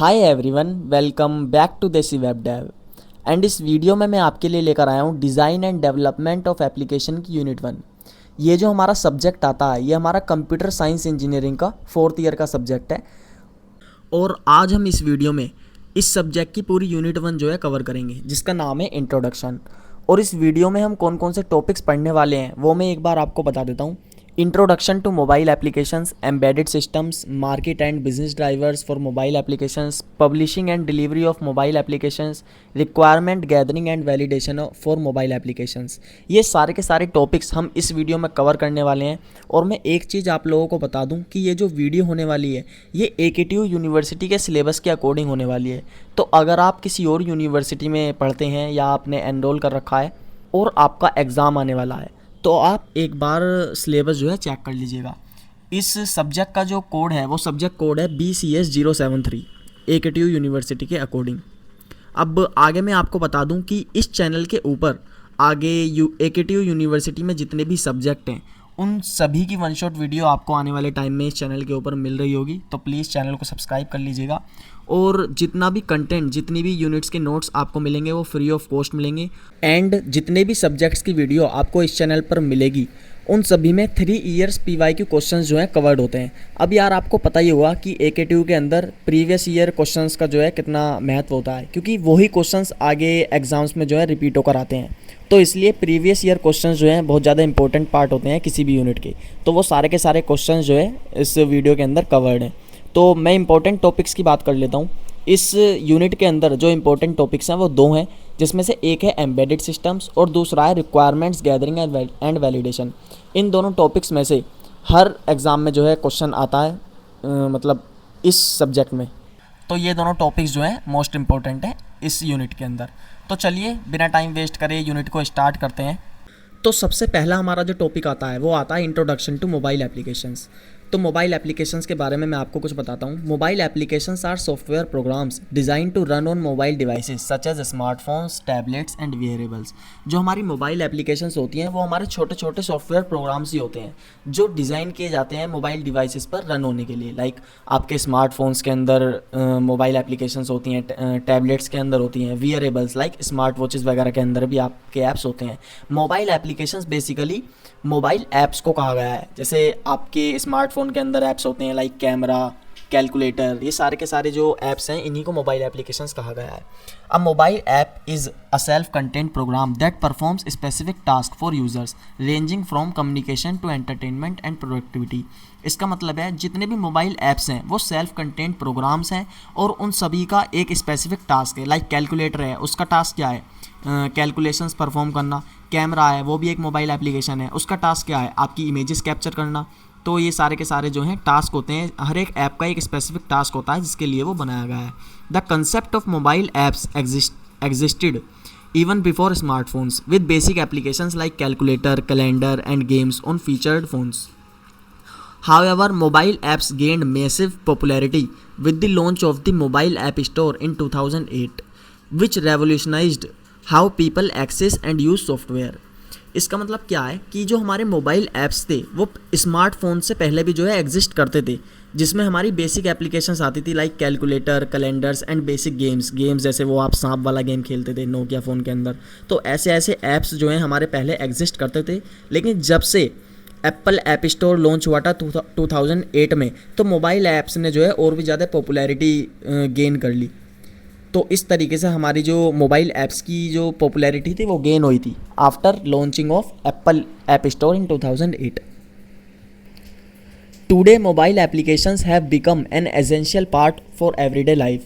Hi everyone, welcome back to Desi web dev. And इस video में मैं आपके लिए लेकर आया हूँ design and development of application की यूनिट 1। ये जो हमारा सब्जेक्ट आता है ये हमारा कंप्यूटर साइंस इंजीनियरिंग का 4th ईयर का सब्जेक्ट है। और आज हम इस वीडियो में इस सब्जेक्ट की पूरी यूनिट 1 जो है कवर करेंगे, जिसका नाम है इंट्रोडक्शन। और इस वीडियो में हम कौन कौन से टॉपिक्स पढ़ने वाले हैं वो मैं एक बार आपको बता देता हूँ। Introduction to mobile applications, embedded systems, market and business drivers for mobile applications, publishing and delivery of mobile applications, requirement gathering and validation for mobile applications. ये सारे के सारे टॉपिक्स हम इस वीडियो में कवर करने वाले हैं। और मैं एक चीज़ आप लोगों को बता दूं कि ये जो वीडियो होने वाली है ये AKTU यूनिवर्सिटी के सिलेबस के अकॉर्डिंग होने वाली है। तो अगर आप किसी और यूनिवर्सिटी में पढ़ते हैं या आपने एनरोल कर रखा है और आपका एग्ज़ाम आने वाला है तो आप एक बार सिलेबस जो है चेक कर लीजिएगा। इस सब्जेक्ट का जो कोड है वो सब्जेक्ट कोड है BCS073 AKTU यूनिवर्सिटी के अकॉर्डिंग। अब आगे मैं आपको बता दूं कि इस चैनल के ऊपर आगे AKTU यूनिवर्सिटी में जितने भी सब्जेक्ट हैं उन सभी की वन शॉट वीडियो आपको आने वाले टाइम में इस चैनल के ऊपर मिल रही होगी। तो प्लीज़ चैनल को सब्सक्राइब कर लीजिएगा। और जितना भी कंटेंट, जितनी भी यूनिट्स के नोट्स आपको मिलेंगे वो फ्री ऑफ कॉस्ट मिलेंगे। एंड जितने भी सब्जेक्ट्स की वीडियो आपको इस चैनल पर मिलेगी उन सभी में 3 इयर्स PYQ क्वेश्चंस जो हैं कवर्ड होते हैं। अब यार आपको पता ही होगा कि AKTU के अंदर प्रीवियस ईयर क्वेश्चंस का जो है कितना महत्व होता है, क्योंकि वही क्वेश्चंस आगे एग्जाम्स में जो है रिपीट होकर आते हैं। तो इसलिए प्रीवियस ईयर क्वेश्चंस जो हैं बहुत ज़्यादा इंपॉर्टेंट पार्ट होते हैं किसी भी यूनिट के। तो वो सारे के सारे क्वेश्चंस जो है इस वीडियो के अंदर कवर्ड हैं। तो मैं इंपॉर्टेंट टॉपिक्स की बात कर लेता हूँ। इस यूनिट के अंदर जो इंपॉर्टेंट टॉपिक्स हैं वो 2 हैं, जिसमें से एक है एम्बेडेड सिस्टम्स और दूसरा है रिक्वायरमेंट्स गैदरिंग एंड वैलिडेशन। इन दोनों टॉपिक्स में से हर एग्ज़ाम में जो है क्वेश्चन आता है, मतलब इस सब्जेक्ट में। तो ये दोनों टॉपिक्स जो हैं मोस्ट इंपॉर्टेंट है इस यूनिट के अंदर। तो चलिए बिना टाइम वेस्ट करे यूनिट को स्टार्ट करते हैं। तो सबसे पहला हमारा जो टॉपिक आता है वो आता है इंट्रोडक्शन टू मोबाइल एप्लीकेशंस। तो मोबाइल एप्लीकेशंस के बारे में मैं आपको कुछ बताता हूँ। Mobile applications are software programs design to run on mobile devices such as smartphones, tablets and wearables. जो हमारी मोबाइल एप्लीकेशंस होती हैं वो हमारे छोटे छोटे सॉफ्टवेयर प्रोग्राम्स ही होते हैं जो डिज़ाइन किए जाते हैं मोबाइल डिवाइसेस पर रन होने के लिए। लाइक आपके स्मार्टफोन्स के अंदर मोबाइल एप्लीकेशंस होती हैं, टैबलेट्स के अंदर होती हैं, वेयरेबल्स लाइक स्मार्ट वॉचेस वगैरह के अंदर भी आपके ऐप्स होते हैं। Mobile applications basically mobile apps को कहा गया है। जैसे आपके स्मार्टफोन के अंदर ऐप्स होते हैं लाइक कैमरा, कैलकुलेटर, ये सारे के सारे जो ऐप्स हैं इन्हीं को मोबाइल एप्लीकेशंस कहा गया है। A mobile app is a self content program that performs specific task for users ranging from communication to entertainment and productivity. इसका मतलब है जितने भी मोबाइल ऐप्स हैं वो सेल्फ कंटेंट प्रोग्राम्स हैं और उन सभी का एक स्पेसिफिक टास्क है। लाइक कैलकुलेटर है, उसका टास्क क्या है? कैलकुलेशंस परफॉर्म करना। कैमरा है, वो भी एक मोबाइल एप्लीकेशन है, उसका टास्क क्या है? आपकी इमेजेस कैप्चर करना। तो ये सारे के सारे जो हैं टास्क होते हैं, हर एक ऐप का एक स्पेसिफिक टास्क होता है जिसके लिए वो बनाया गया है। The concept of mobile apps existed even before smartphones with basic applications like calculator, calendar and games on featured phones. However, mobile apps gained massive popularity with the launch of the Mobile App Store in 2008, which revolutionized how people access and use software. इसका मतलब क्या है कि जो हमारे mobile apps थे वो smartphone से पहले भी जो है एग्जिस्ट करते थे, जिसमें हमारी बेसिक एप्लीकेशंस आती थी like calculator, calendars and basic games जैसे वो आप सांप वाला गेम खेलते थे नोकिया फ़ोन के अंदर। तो ऐसे ऐसे ऐप्स जो हैं हमारे पहले एग्जिस्ट करते थे। लेकिन जब से एप्पल ऐप स्टोर लॉन्च हुआ था 2008 में, तो मोबाइल ऐप्स ने जो है और भी ज़्यादा पॉपुलैरिटी गेन कर ली। तो इस तरीके से हमारी जो मोबाइल ऐप्स की जो पॉपुलैरिटी थी वो गेन हुई थी after launching of Apple app store in 2008। Today mobile applications have become an essential part for everyday life.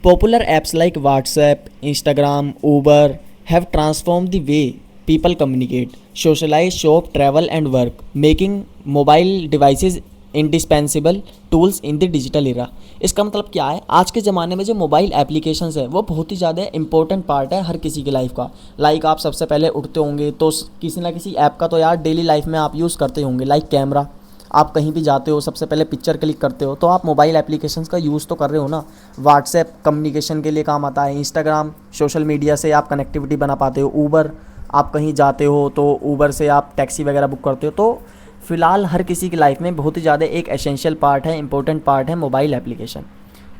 Popular apps like WhatsApp, Instagram, Uber have transform the way people communicate, socialize, shop, travel and work, making mobile devices indispensable tools in the digital era। इसका मतलब क्या है? आज के ज़माने में जो mobile applications है वो बहुत ही ज़्यादा इंपॉर्टेंट पार्ट है हर किसी की लाइफ का। लाइक आप सबसे पहले उठते होंगे तो किसी ना किसी ऐप का तो यार डेली लाइफ में आप यूज़ करते होंगे। लाइक कैमरा, आप कहीं भी जाते हो सबसे पहले पिक्चर क्लिक करते हो तो आप मोबाइल एप्लीकेशंस का यूज़ तो कर रहे हो ना। व्हाट्सएप कम्युनिकेशन के लिए काम आता है, इंस्टाग्राम सोशल मीडिया से आप कनेक्टिविटी बना पाते हो, ऊबर आप कहीं जाते हो तो ऊबर से आप टैक्सी वगैरह बुक करते हो। तो फ़िलहाल हर किसी की लाइफ में बहुत ही ज़्यादा एक एसेंशियल पार्ट है, इंपॉर्टेंट पार्ट है मोबाइल एप्लीकेशन।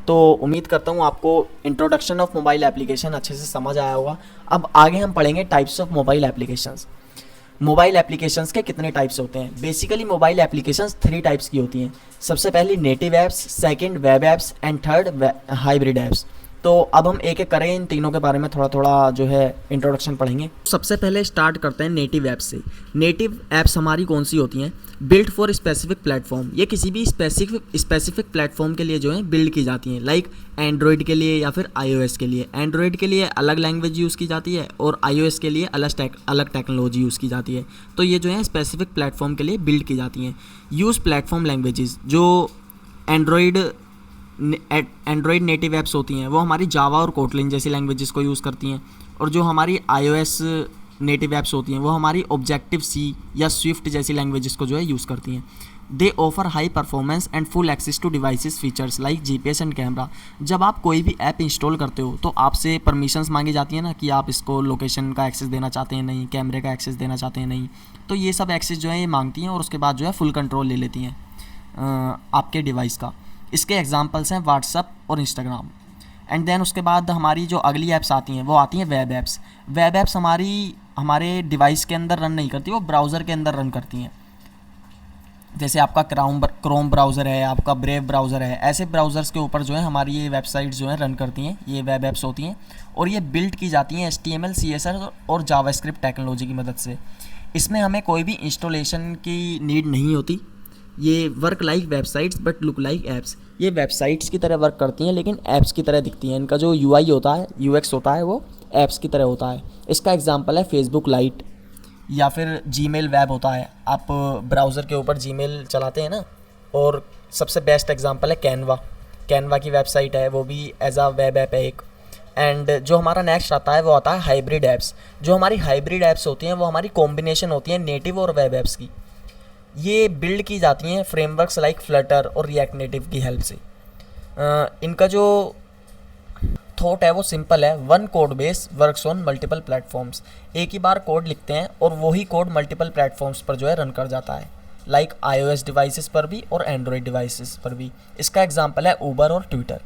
तो उम्मीद करता हूँ आपको इंट्रोडक्शन ऑफ मोबाइल एप्लीकेशन अच्छे से समझ आया होगा। अब आगे हम पढ़ेंगे types of mobile applications. Mobile applications के कितने टाइप्स होते हैं? बेसिकली मोबाइल एप्लीकेशंस 3 टाइप्स की होती हैं। सबसे पहली native apps, second web apps and third hybrid apps. तो अब हम एक एक करें, इन तीनों के बारे में थोड़ा थोड़ा जो है इंट्रोडक्शन पढ़ेंगे। सबसे पहले स्टार्ट करते हैं नेटिव ऐप्स से। नेटिव ऐप्स हमारी कौन सी होती हैं? Build for specific platform. ये किसी भी स्पेसिफिक प्लेटफॉर्म के लिए जो है बिल्ड की जाती हैं, लाइक एंड्रॉयड के लिए या फिर iOS के लिए। एंड्रॉयड के लिए अलग लैंग्वेज यूज़ की जाती है और iOS के लिए अलग टेक्नोलॉजी यूज़ की जाती है। तो ये जो है स्पेसिफिक प्लेटफॉर्म के लिए बिल्ड की जाती हैं। यूज़ प्लेटफॉर्म लैंग्वेजेस, जो एंड्रॉयड नेटिव ऐप्स होती हैं वो हमारी जावा और कोटलिन जैसी लैंग्वेजेस को यूज़ करती हैं, और जो हमारी iOS नेटिव ऐप्स होती हैं वो हमारी ऑब्जेक्टिव सी या स्विफ्ट जैसी लैंग्वेजेस को जो है यूज़ करती हैं। They offer high performance and full access to devices features like GPS and camera. जब आप कोई भी ऐप इंस्टॉल करते हो तो आपसे परमिशंस मांगी जाती है ना, कि आप इसको लोकेशन का एक्सेस देना चाहते हैं नहीं, कैमरे का एक्सेस देना चाहते हैं नहीं। तो ये सब एक्सेस जो है ये मांगती हैं और उसके बाद जो है फुल कंट्रोल ले लेती हैं आपके डिवाइस का। इसके एग्जांपल्स हैं व्हाट्सअप और इंस्टाग्राम। एंड देन उसके बाद हमारी जो अगली ऐप्स आती हैं वो आती हैं वेब ऐप्स। वेब ऐप्स हमारे डिवाइस के अंदर रन नहीं करती, वो ब्राउज़र के अंदर रन करती हैं। जैसे आपका क्रोम ब्राउज़र है, आपका ब्रेव ब्राउज़र है, ऐसे ब्राउज़र्स के ऊपर जो है हमारी ये वेबसाइट्स जो है रन करती हैं, ये वेब ऐप्स होती हैं। और ये बिल्ड की जाती हैं HTML, CSS और जावास्क्रिप्ट टेक्नोलॉजी की मदद से। इसमें हमें कोई भी इंस्टॉलेशन की नीड नहीं होती। ये work like websites but look like apps. ये वेबसाइट्स की तरह वर्क करती हैं लेकिन ऐप्स की तरह दिखती हैं। इनका जो UI होता है, UX होता है, वो ऐप्स की तरह होता है। इसका एग्जांपल है फेसबुक लाइट या फिर जीमेल वेब होता है। आप ब्राउज़र के ऊपर जीमेल चलाते हैं ना। और सबसे बेस्ट एग्जांपल है कैनवा की वेबसाइट है, वो भी एज आ वेब ऐप है एक। एंड जो हमारा नेक्स्ट आता है वो आता है हाइब्रिड ऐप्स। जो हमारी हाइब्रिड ऐप्स होती हैं वो हमारी कॉम्बिनेशन होती है नेटिव और वेब ऐप्स की। ये बिल्ड की जाती हैं फ्रेमवर्क्स लाइक फ्लटर और रिएक्ट नेटिव की हेल्प से। इनका जो थॉट है वो सिंपल है, one code base works on multiple platforms. एक ही बार कोड लिखते हैं और वही कोड मल्टीपल प्लेटफॉर्म्स पर जो है रन कर जाता है, लाइक iOS डिवाइसेस पर भी और एंड्रॉयड डिवाइसेस पर भी। इसका एग्जांपल है ऊबर और Twitter.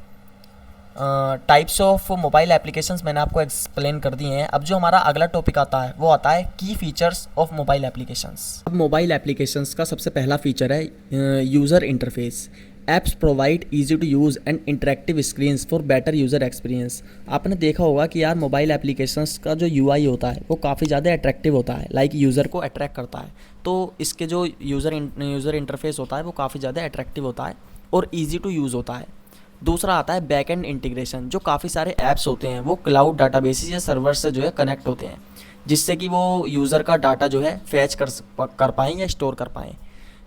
Types of mobile applications मैंने आपको एक्सप्लेन कर दिए हैं। अब जो हमारा अगला टॉपिक आता है वो आता है की फीचर्स ऑफ मोबाइल एप्लीकेशंस। अब मोबाइल एप्लीकेशंस का सबसे पहला फीचर है user interface. Apps provide easy to use and interactive screens for better user experience. आपने देखा होगा कि यार मोबाइल एप्लीकेशंस का जो UI होता है वो काफ़ी ज़्यादा अट्रैक्टिव होता है, लाइक यूज़र को अट्रैक्ट करता है। तो इसके जो यूज़र इंटरफेस होता है वो काफ़ी ज़्यादा अट्रैक्टिव होता है और ईजी टू यूज़ होता है। दूसरा आता है बैक एंड इंटीग्रेशन। जो काफ़ी सारे ऐप्स होते हैं वो क्लाउड डाटाबेसेस या सर्वर से जो है कनेक्ट होते हैं, जिससे कि वो यूज़र का डाटा जो है फैच कर पाएँ या स्टोर कर पाएँ।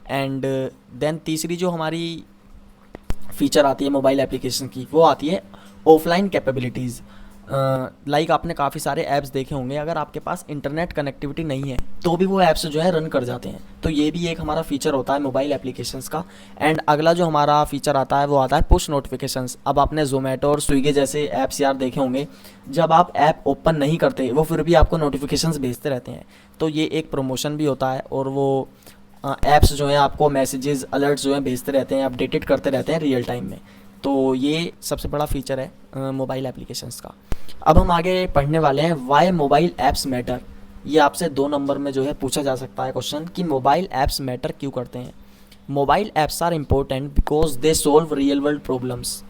एंड देन तीसरी जो हमारी फीचर आती है मोबाइल एप्लीकेशन की वो आती है ऑफलाइन कैपेबिलिटीज़। लाइक आपने काफ़ी सारे ऐप्स देखे होंगे, अगर आपके पास इंटरनेट कनेक्टिविटी नहीं है तो भी वो ऐप्स जो है रन कर जाते हैं। तो ये भी एक हमारा फीचर होता है मोबाइल एप्लीकेशंस का। एंड अगला जो हमारा फीचर आता है वो आता है पुश नोटिफिकेशंस। अब आपने जोमेटो और स्विगी जैसे ऐप्स यार देखे होंगे, जब आप ऐप ओपन नहीं करते वो फिर भी आपको नोटिफिकेशंस भेजते रहते हैं। तो ये एक प्रमोशन भी होता है और वो ऐप्स जो हैं आपको मैसेजेस अलर्ट्स जो हैं भेजते रहते हैं, अपडेटेड करते रहते हैं रियल टाइम में। तो ये सबसे बड़ा फीचर है मोबाइल एप्लीकेशंस का। अब हम आगे पढ़ने वाले हैं वाई मोबाइल ऐप्स मैटर। ये आपसे 2 नंबर में जो है पूछा जा सकता है क्वेश्चन कि मोबाइल ऐप्स मैटर क्यों करते हैं। Mobile apps are important because they solve real world problems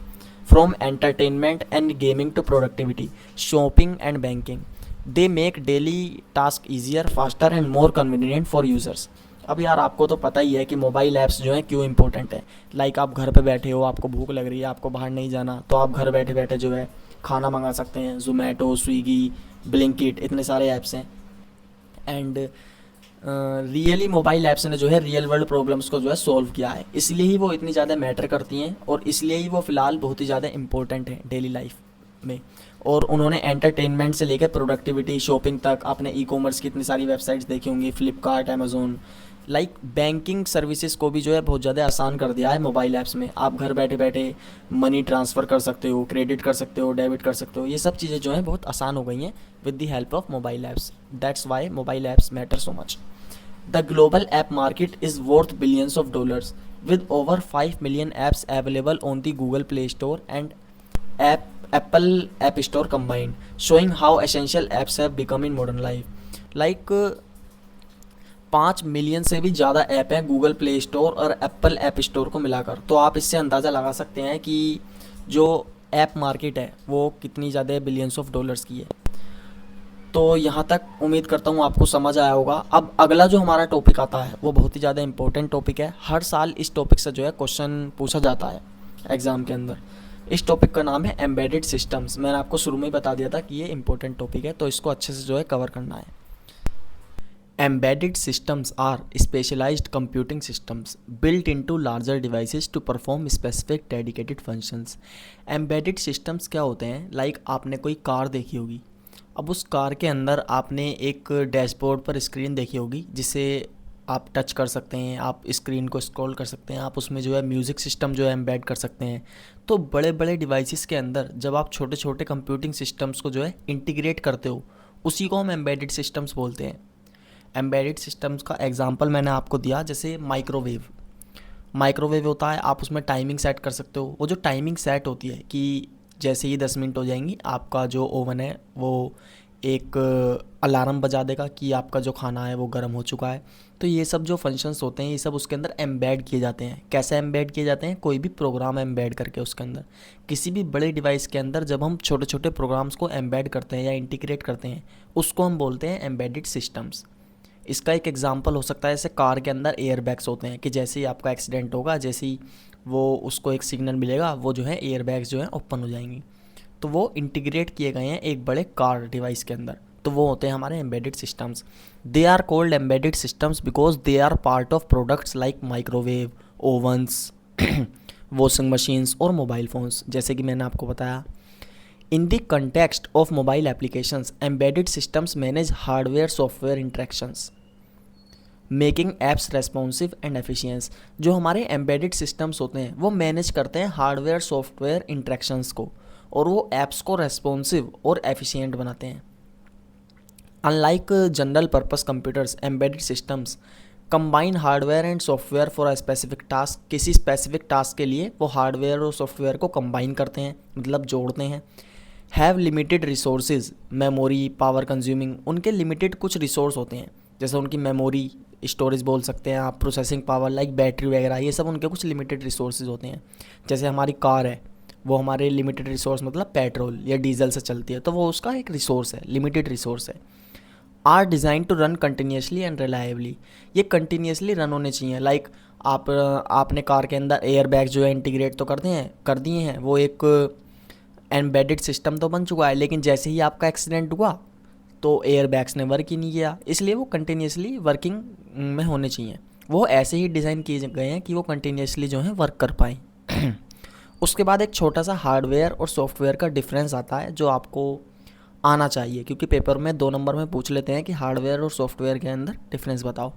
from entertainment and gaming to productivity, shopping and banking. They make daily task easier, faster and more convenient for users. अब यार आपको तो पता ही है कि मोबाइल ऐप्स जो हैं क्यों इंपॉर्टेंट है। लाइक आप घर पे बैठे हो, आपको भूख लग रही है, आपको बाहर नहीं जाना, तो आप घर बैठे बैठे जो है खाना मंगा सकते हैं। जोमेटो, स्विगी, ब्लिंकिट, इतने सारे ऐप्स हैं। एंड रियली मोबाइल ऐप्स ने जो है रियल वर्ल्ड प्रॉब्लम्स को जो है सॉल्व किया है, इसलिए ही वो इतनी ज़्यादा मैटर करती हैं और इसलिए ही वो फ़िलहाल बहुत ही ज़्यादा इंपॉर्टेंट है डेली लाइफ में। और उन्होंने एंटरटेनमेंट से लेकर प्रोडक्टिविटी, शॉपिंग तक, आपने ई-कॉमर्स की इतनी सारी वेबसाइट्स देखी होंगी, Flipkart, Amazon, like banking services को भी जो है बहुत ज़्यादा आसान कर दिया है मोबाइल ऐप्स में। आप घर बैठे बैठे मनी ट्रांसफ़र कर सकते हो, क्रेडिट कर सकते हो, डेबिट कर सकते हो। ये सब चीज़ें जो हैं बहुत आसान हो गई हैं with the help of mobile apps. That's why mobile apps matter so much. The global app market is worth billions of dollars. with over 5 million apps available on the Google Play Store and Apple App Store combined, showing how essential apps have become in modern life. Like 5 million से भी ज़्यादा app हैं Google play store और Apple app store को मिलाकर। तो आप इससे अंदाज़ा लगा सकते हैं कि जो ऐप मार्केट है वो कितनी ज़्यादा बिलियंस ऑफ डॉलर्स की है। तो यहाँ तक उम्मीद करता हूँ आपको समझ आया होगा। अब अगला जो हमारा टॉपिक आता है वो बहुत ही ज़्यादा इंपॉर्टेंट टॉपिक है। हर साल इस टॉपिक से जो है क्वेश्चन पूछा जाता है एग्ज़ाम के अंदर। इस टॉपिक का नाम है एम्बेडेड सिस्टम्स। मैंने आपको शुरू में ही बता दिया था कि ये इंपॉर्टेंट टॉपिक है, तो इसको अच्छे से जो है कवर करना है। Embedded systems are specialized computing systems built into larger devices to perform specific dedicated functions. Embedded systems क्या होते हैं? Like आपने कोई कार देखी होगी। अब उस कार के अंदर आपने एक डैशबोर्ड पर स्क्रीन देखी होगी जिसे आप टच कर सकते हैं, आप स्क्रीन को स्क्रॉल कर सकते हैं, आप उसमें जो है म्यूज़िक सिस्टम जो है एम्बेड कर सकते हैं। तो बड़े बड़े डिवाइसेस के अंदर जब आप छोटे छोटे कंप्यूटिंग सिस्टम्स को जो है इंटीग्रेट करते हो, उसी को हम एम्बेडेड सिस्टम्स बोलते हैं। एम्बेडेड सिस्टम्स का एग्जांपल मैंने आपको दिया, जैसे माइक्रोवेव होता है, आप उसमें टाइमिंग सेट कर सकते हो। वो जो टाइमिंग सेट होती है कि जैसे ही 10 मिनट हो जाएंगी आपका जो ओवन है वो एक अलार्म बजा देगा कि आपका जो खाना है वो गर्म हो चुका है। तो ये सब जो फंक्शंस होते हैं ये सब उसके अंदर एम्बेड किए जाते हैं। कैसे एम्बेड किए जाते हैं? कोई भी प्रोग्राम एम्बेड करके उसके अंदर। किसी भी बड़े डिवाइस के अंदर जब हम छोटे छोटे प्रोग्राम्स को एम्बेड करते हैं या इंटीग्रेट करते हैं, उसको हम बोलते हैं एम्बेडेड सिस्टम्स। इसका एक एग्जांपल हो सकता है, जैसे कार के अंदर एयर बैग्स होते हैं कि जैसे ही आपका एक्सीडेंट होगा, जैसे ही वो उसको एक सिग्नल मिलेगा, वो जो है एयर बैग्स जो है ओपन हो जाएंगी। तो वो इंटीग्रेट किए गए हैं एक बड़े कार डिवाइस के अंदर, तो वो होते हैं हमारे embedded systems. They are called embedded systems because they are part of products like microwave, ovens, washing machines और मोबाइल फ़ोन्स। जैसे कि मैंने आपको बताया, in the context of mobile applications, embedded systems manage hardware-software interactions, making apps responsive and efficient। जो हमारे embedded systems होते हैं वो मैनेज करते हैं हार्डवेयर सॉफ्टवेयर इंट्रैक्शंस को, और वो ऐप्स को रेस्पॉन्सिव और एफिशिएंट बनाते हैं। Unlike general purpose computers, embedded systems combine hardware and software for a specific task. किसी स्पेसिफिक टास्क के लिए वो हार्डवेयर और सॉफ्टवेयर को कंबाइन करते हैं, मतलब जोड़ते हैं। Have limited resources, memory, power consuming, उनके लिमिटेड कुछ रिसोर्स होते हैं, जैसे उनकी मेमोरी, स्टोरेज बोल सकते हैं आप, प्रोसेसिंग पावर लाइक बैटरी वगैरह, ये सब उनके कुछ लिमिटेड रिसोर्सेज होते हैं। जैसे हमारी कार है, वो हमारे लिमिटेड रिसोर्स मतलब पेट्रोल या डीजल से चलती है, तो वो उसका एक रिसोर्स है, लिमिटेड रिसोर्स है। Are design to run continuously and reliably, ये कंटिन्यूसली रन होने चाहिए। लाइक आपने कार के अंदर एयर बैग जो है इंटीग्रेट तो कर दिए हैं, वो एक एम्बेडेड सिस्टम तो बन चुका है, लेकिन जैसे ही आपका एक्सीडेंट हुआ तो एयर बैग्स ने वर्क ही नहीं किया, इसलिए वो कंटिन्यूसली वर्किंग में होने चाहिए। वो ऐसे ही डिज़ाइन किए गए हैं कि वो कंटिन्यूसली जो है वर्क कर पाएँ। उसके बाद एक छोटा सा हार्डवेयर और सॉफ्टवेयर का डिफरेंस आता है जो आपको आना चाहिए, क्योंकि पेपर में 2 नंबर में पूछ लेते हैं कि हार्डवेयर और सॉफ्टवेयर के अंदर डिफरेंस बताओ।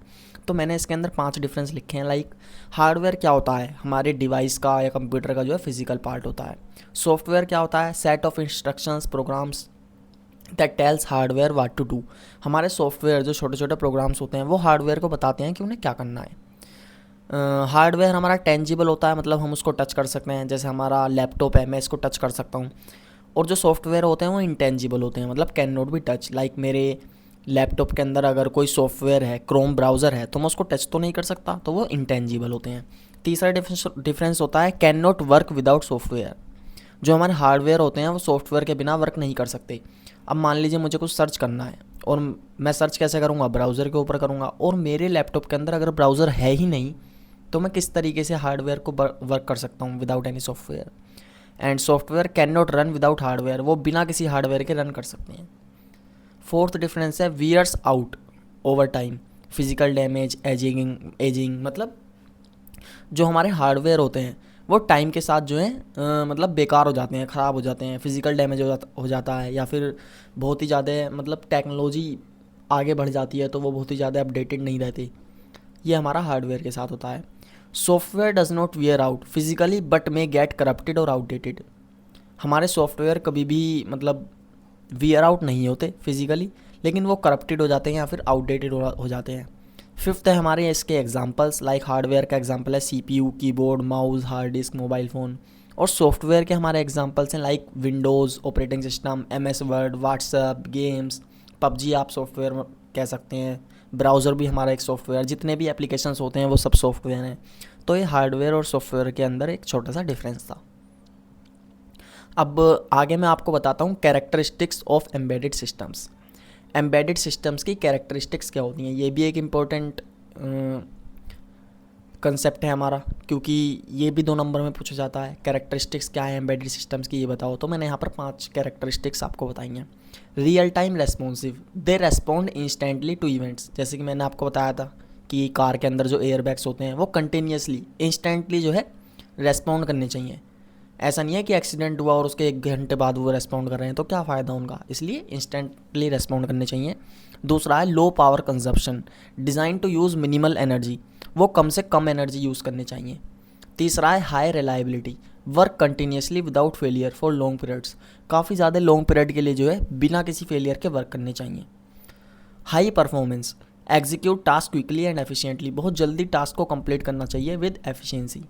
तो मैंने इसके अंदर 5 डिफरेंस लिखे हैं। लाइक हार्डवेयर क्या होता है? हमारे डिवाइस का या कंप्यूटर का जो है फिजिकल पार्ट होता है। सॉफ्टवेयर क्या होता है? Set of instructions, programs that tells hardware what to do. हमारे सॉफ्टवेयर जो छोटे छोटे प्रोग्राम्स होते हैं वो हार्डवेयर को बताते हैं कि उन्हें क्या करना है। हार्डवेयर हमारा टेंजिबल होता है, मतलब हम उसको टच कर सकते हैं, जैसे हमारा लैपटॉप है, मैं इसको टच कर सकता हूँ। और जो सॉफ्टवेयर होते हैं वो इंटेंजिबल होते हैं, मतलब can not be touch. Like मेरे लैपटॉप के अंदर अगर कोई सॉफ्टवेयर है, क्रोम ब्राउज़र है, तो मैं उसको टच तो नहीं कर सकता, तो वो इंटेंजिबल होते हैं। तीसरा डिफरेंस होता है can not work without software. जो हमारे हार्डवेयर होते हैं वो सॉफ्टवेयर के बिना वर्क नहीं कर सकते। अब मान लीजिए मुझे कुछ सर्च करना है, और मैं सर्च कैसे करूँगा? ब्राउज़र के ऊपर करूँगा, और मेरे लैपटॉप के अंदर अगर ब्राउज़र है ही नहीं, तो मैं किस तरीके से हार्डवेयर को वर्क कर सकता हूँ without any software. And software can not run without hardware, वो बिना किसी हार्डवेयर के रन कर सकते हैं। फोर्थ डिफरेंस है wears out over time, physical damage, aging, मतलब जो हमारे हार्डवेयर होते हैं वो टाइम के साथ जो है मतलब बेकार हो जाते हैं, ख़राब हो जाते हैं, फिजिकल डैमेज हो जाता है, या फिर बहुत ही ज़्यादा मतलब टेक्नोलॉजी आगे बढ़ जाती है तो वो बहुत ही ज़्यादा अपडेटेड नहीं रहती। ये हमारा हार्डवेयर के साथ होता है। Software does not wear out physically but may gate corrupted और आउटडेटेड। हमारे सॉफ्टवेयर कभी भी मतलब वियर आउट नहीं होते फिजिकली, लेकिन वो करप्टेड हो जाते हैं या फिर आउटडेटेड हो जाते हैं। फिफ्थ है हमारे इसके एग्जांपल्स, लाइक हार्डवेयर का एग्जांपल है CPU, keyboard, mouse, hard disk, mobile phone. और सॉफ्टवेयर के हमारे एग्जांपल्स हैं like Windows operating system, MS word, WhatsApp, games, PUBG आप सॉफ्टवेयर कह सकते हैं, ब्राउज़र भी हमारा एक सॉफ्टवेयर, जितने भी एप्लीकेशंस होते हैं वो सब सॉफ्टवेयर हैं। तो ये हार्डवेयर और सॉफ्टवेयर के अंदर एक छोटा सा डिफरेंस था। अब आगे मैं आपको बताता हूँ characteristics of embedded systems. Embedded systems की कैरेक्टरिस्टिक्स क्या होती हैं, ये भी एक इम्पोर्टेंट कंसेप्ट है हमारा, क्योंकि ये भी 2 नंबर में पूछा जाता है। कैरेक्टरिस्टिक्स क्या है एम्बेडेड सिस्टम्स की, ये बताओ। तो मैंने यहाँ पर 5 कैरेक्टरिस्टिक्स आपको बताई हैं। Real time responsive, they respond instantly to events. जैसे कि मैंने आपको बताया था कि कार के अंदर जो एयर बैग्स होते हैं वो कंटिन्यूसली इंस्टेंटली जो है रेस्पॉन्ड करने चाहिए। ऐसा नहीं है कि एक्सीडेंट हुआ और उसके 1 घंटे बाद वो रेस्पॉन्ड कर रहे हैं, तो क्या फ़ायदा उनका, इसलिए इंस्टेंटली रेस्पॉन्ड करने चाहिए। दूसरा है low power consumption, design to use minimal energy, वो कम से कम एनर्जी यूज़ करने चाहिए। तीसरा है high reliability, work continuously without failure for long periods, काफ़ी ज़्यादा लॉन्ग पीरियड के लिए जो है बिना किसी फेलियर के वर्क करने चाहिए। High performance, execute task quickly and efficiently, बहुत जल्दी टास्क को कंप्लीट करना चाहिए with efficiency.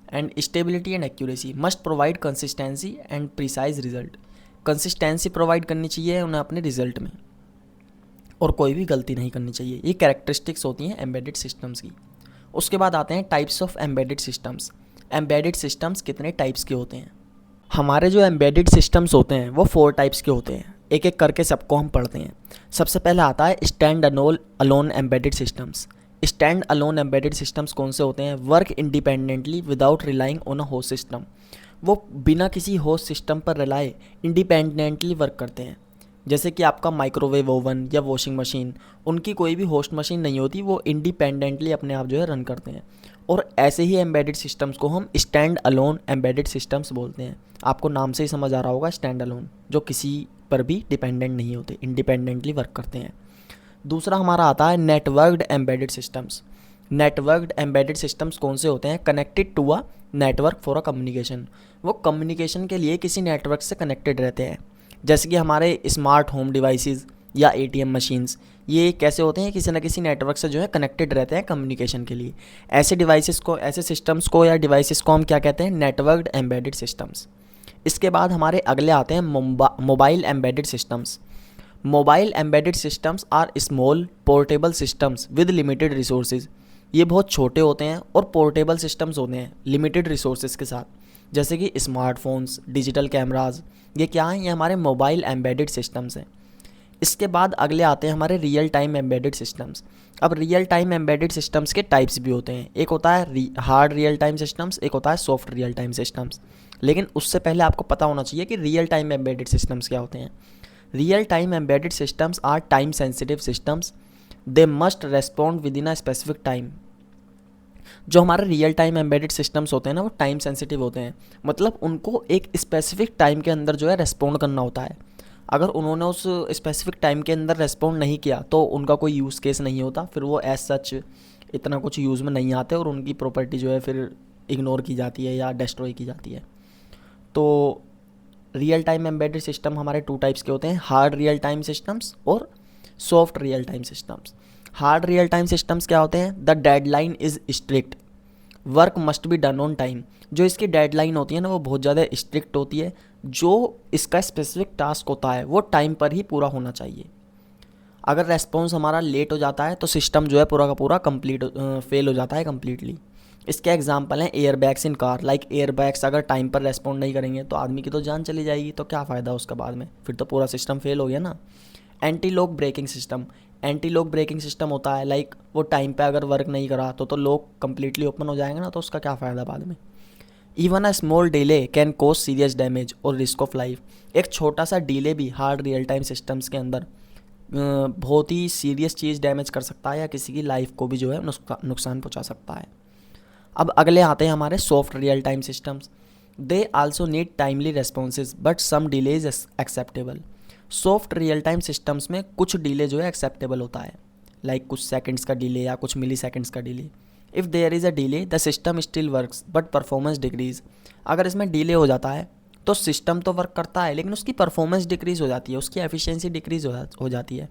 And stability and accuracy, must provide consistency and precise result, consistency provide करनी चाहिए उन्हें अपने रिजल्ट में, और कोई भी गलती नहीं करनी चाहिए। ये कैरेक्टरिस्टिक्स होती हैं एम्बेडेड सिस्टम्स की। उसके बाद आते हैं types of embedded systems. Embedded systems कितने टाइप्स के होते हैं? हमारे जो एम्बेडेड सिस्टम्स होते हैं वो 4 टाइप्स के होते हैं। एक एक करके सबको हम पढ़ते हैं। सबसे पहले आता है stand alone embedded systems. Stand alone embedded systems कौन से होते हैं? Work independently without relying on a host system, वो बिना किसी होस्ट सिस्टम पर रिलाए इंडिपेंडेंटली वर्क करते हैं। जैसे कि आपका माइक्रोवेव ओवन या वॉशिंग मशीन, उनकी कोई भी होस्ट मशीन नहीं होती, वो इंडिपेंडेंटली अपने आप जो है रन करते हैं। और ऐसे ही एम्बेडेड सिस्टम्स को हम स्टैंड अलोन एम्बेडेड सिस्टम्स बोलते हैं। आपको नाम से ही समझ आ रहा होगा, स्टैंड अलोन, जो किसी पर भी डिपेंडेंट नहीं होते, इंडिपेंडेंटली वर्क करते हैं। दूसरा हमारा आता है networked embedded systems. Networked embedded systems कौन से होते हैं? Connected to a network for a communication, वो कम्युनिकेशन के लिए किसी नेटवर्क से कनेक्टेड रहते हैं। जैसे कि हमारे स्मार्ट होम डिवाइसेस या एटीएम मशीन्स, ये कैसे होते हैं? किसी न किसी नेटवर्क से जो है कनेक्टेड रहते हैं कम्युनिकेशन के लिए। ऐसे डिवाइसेस को, ऐसे सिस्टम्स को या डिवाइसेस को हम क्या कहते हैं? Networked embedded systems. इसके बाद हमारे अगले आते हैं mobile embedded systems. Mobile embedded systems are small portable systems with limited resources, ये बहुत छोटे होते हैं और पोर्टेबल सिस्टम्स होते हैं लिमिटेड रिसोर्सेज के साथ, जैसे कि स्मार्टफोन्स, डिजिटल कैमराज, ये क्या हैं? ये हमारे मोबाइल एम्बेडेड सिस्टम्स हैं। इसके बाद अगले आते हैं हमारे रियल टाइम एम्बेडेड सिस्टम्स। अब रियल टाइम एम्बेडेड सिस्टम्स के टाइप्स भी होते हैं, एक होता है हार्ड रियल टाइम सिस्टम्स, एक होता है सॉफ्ट रियल टाइम सिस्टम्स। लेकिन उससे पहले आपको पता होना चाहिए कि रियल टाइम एम्बेडेड सिस्टम्स क्या होते हैं। Real time embedded systems are time sensitive systems, they must respond within a specific time. जो हमारे रियल टाइम एम्बेडेड सिस्टम्स होते हैं ना, वो टाइम सेंसिटिव होते हैं, मतलब उनको एक स्पेसिफिक टाइम के अंदर जो है रेस्पॉन्ड करना होता है। अगर उन्होंने उस स्पेसिफिक टाइम के अंदर रेस्पॉन्ड नहीं किया तो उनका कोई यूज़ केस नहीं होता, फिर वो एज सच इतना कुछ यूज़ में नहीं आते और उनकी प्रॉपर्टी जो है फिर इग्नोर की जाती है या डिस्ट्रॉय की जाती है। तो रियल टाइम एम्बेडेड सिस्टम हमारे 2 टाइप्स के होते हैं, हार्ड रियल टाइम सिस्टम्स और soft real time systems. Hard real time systems क्या होते हैं? The deadline is strict, work must be done on time. जो इसकी डेडलाइन होती है ना, वो बहुत ज़्यादा स्ट्रिक्ट होती है। जो इसका स्पेसिफिक टास्क होता है वो टाइम पर ही पूरा होना चाहिए। अगर रेस्पॉन्स हमारा लेट हो जाता है तो सिस्टम जो है पूरा का पूरा फेल हो जाता है कम्प्लीटली। इसके एग्जांपल हैं air bags in car, like air bags अगर टाइम पर रेस्पॉन्ड नहीं करेंगे तो आदमी की तो जान चली जाएगी, तो क्या फ़ायदा उसका बाद में, फिर तो पूरा सिस्टम फेल हो गया ना। Anti lock braking system, anti lock braking system होता है लाइक वो टाइम पे अगर वर्क नहीं करा तो लॉक कम्प्लीटली ओपन हो जाएगा ना, तो उसका क्या फ़ायदा बाद में। Even a small delay can cause serious damage और रिस्क ऑफ लाइफ, एक छोटा सा डिले भी हार्ड रियल टाइम सिस्टम्स के अंदर बहुत ही सीरियस चीज़ डैमेज कर सकता है या किसी की लाइफ को भी जो है नुकसान पहुंचा सकता है। अब अगले आते हैं हमारे soft real time systems. They also need timely responses but some delay is acceptable. Soft real time systems में कुछ डिले जो है एक्सेप्टेबल होता है, लाइक कुछ सेकंड्स का डिले या कुछ मिली सेकंड्स का delay. If there is a delay the system still works but performance decreases. अगर इसमें डिले हो जाता है तो सिस्टम तो वर्क करता है लेकिन उसकी परफॉर्मेंस डिक्रीज़ हो जाती है, उसकी एफिशिएंसी डिक्रीज़ हो जाती है।